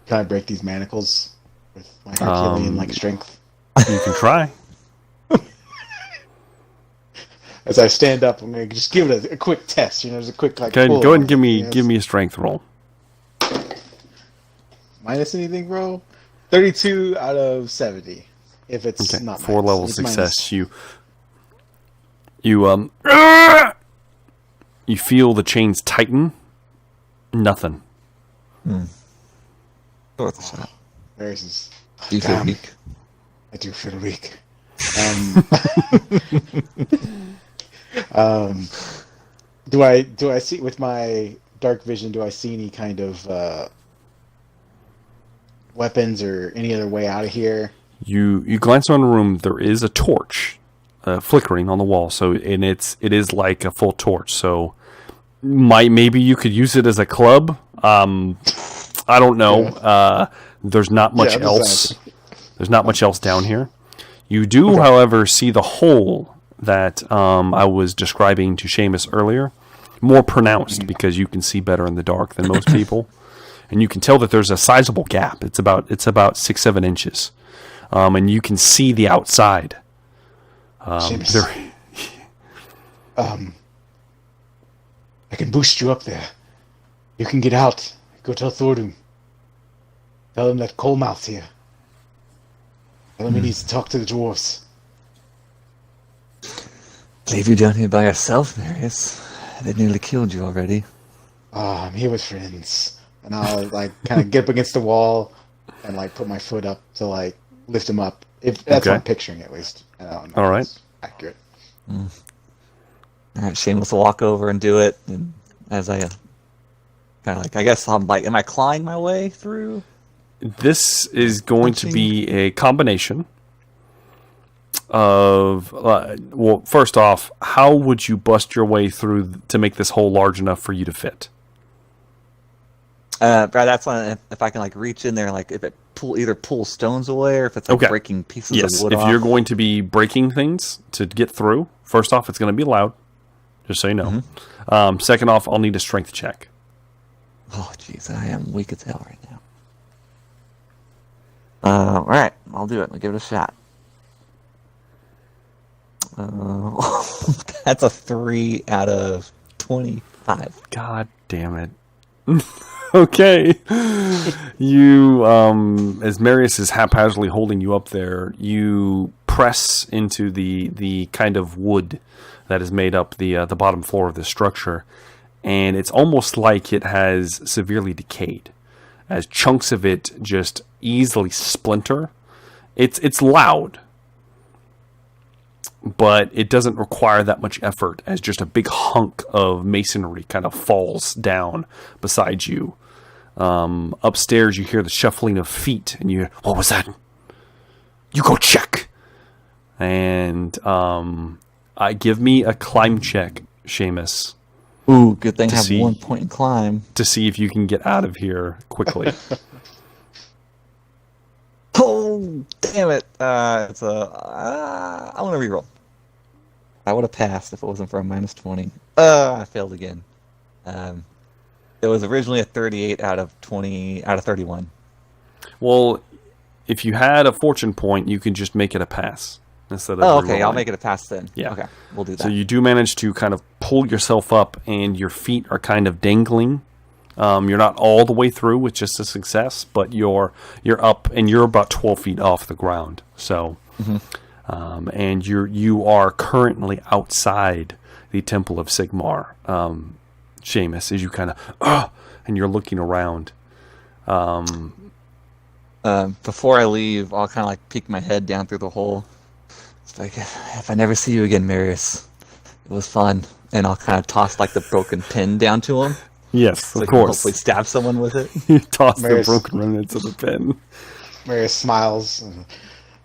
Can I break these manacles with my Herculean strength? You can try. As I stand up, I'm gonna just give it a quick test. Just a quick Go ahead and give me a strength roll. Minus anything, bro? 32 out of 70. If it's Okay, not 4 level it's success. minus. You feel the chains tighten. Nothing. Worth a shot. There's Do you feel weak? I do feel weak. Do I see with my dark vision? Do I see any kind of weapons or any other way out of here? You glance around the room. There is a torch flickering on the wall. So it is like a full torch. So maybe you could use it as a club. I don't know. There's not much else. There's not much else down here. You do, however, see the hole that I was describing to Seamus earlier, more pronounced because you can see better in the dark than most people, and you can tell that there's a sizable gap. It's about 6-7 inches, and you can see the outside. Seamus, I can boost you up there. You can get out. Go tell Thordum. Tell him that Colemouth's here. Tell him he needs to talk to the dwarves. Leave you down here by yourself, Marius. They nearly killed you already. I'm here with friends. And I'll kind of get up against the wall and put my foot up to lift him up. If that's what I'm picturing, at least. I don't know. All right. It's accurate. All right, Seamus will walk over and do it, and as I kind of I guess I'm am I clawing my way through? This is going to be a combination of, well, first off, how would you bust your way through to make this hole large enough for you to fit? That's when if I can reach in there, if it either pull stones away or if it's breaking pieces of wood off. Yes, if you're going to be breaking things to get through, first off, it's going to be loud, just so you know. Mm-hmm. Second off, I'll need a strength check. Oh, jeez, I am weak as hell right now. All right, I'll do it. I'll give it a shot. That's a 3 out of 25. God damn it. Okay. You, as Marius is haphazardly holding you up there, you press into the kind of wood that has made up the bottom floor of this structure, and it's almost like it has severely decayed, as chunks of it just easily splinter. It's loud, but it doesn't require that much effort, as just a big hunk of masonry kind of falls down beside you. Upstairs, you hear the shuffling of feet, and you hear, what was that? You go check. And give me a climb check, Seamus. Ooh, good thing I have 1 point in climb. To see if you can get out of here quickly. Oh, damn it. It's I want to reroll. I would have passed if it wasn't for a minus 20. I failed again. It was originally a 38 out of 31. Well, if you had a fortune point, you can just make it a pass instead of okay. I'll make it a pass then. Yeah. Okay, we'll do that. So you do manage to kind of pull yourself up, and your feet are kind of dangling. You're not all the way through with just a success, but you're up, and you're about 12 feet off the ground. So, and you are currently outside the Temple of Sigmar, Seamus, as you kind of and you're looking around. Before I leave, I'll kind of peek my head down through the hole. It's if I never see you again, Marius, it was fun. and I'll kind of toss like the broken pin down to him. Yes, So of I can course. hopefully stab someone with it. You toss the Marius- broken remnants of the pen. Marius smiles.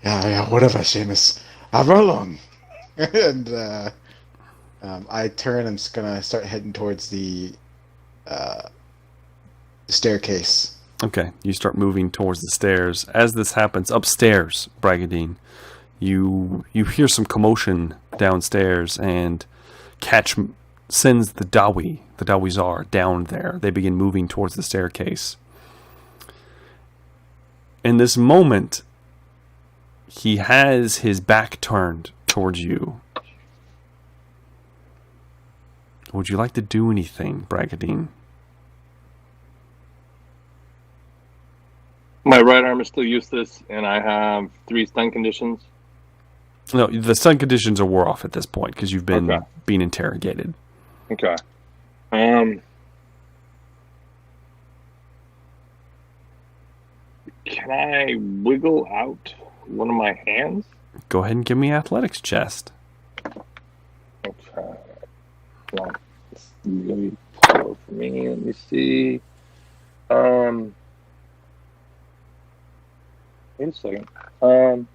Yeah, whatever, Seamus. I've run along. And I turn. I'm just gonna start heading towards the staircase. Okay, you start moving towards the stairs. As this happens, upstairs, Bragadeen, you hear some commotion downstairs, and Ketch sends the Dawizar down there. They begin moving towards the staircase. In this moment, he has his back turned towards you. Would you like to do anything, Bragadeen? My right arm is still useless, and I have 3 stun conditions. No, the stun conditions are wore off at this point because you've been Okay. being interrogated. Okay. Can I wiggle out one of my hands? Go ahead and give me athletics chest. Okay. Well, it's really slow for me. Let me see. Wait a second.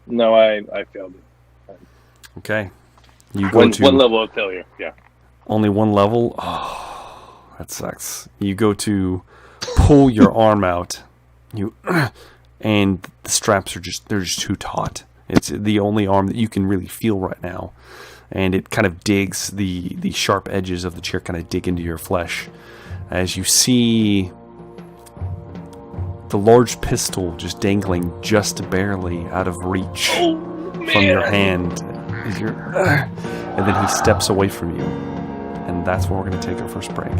No, I failed it. Okay. You go One to level of failure. Yeah. only one level. Oh, that sucks. You go to pull your arm out. And the straps are they're just too taut. It's the only arm that you can really feel right now. And it kind of digs, the sharp edges of the chair kind of dig into your flesh. As you see the large pistol just dangling just barely out of reach from your hand. And then he steps away from you. And that's where we're going to take our first break.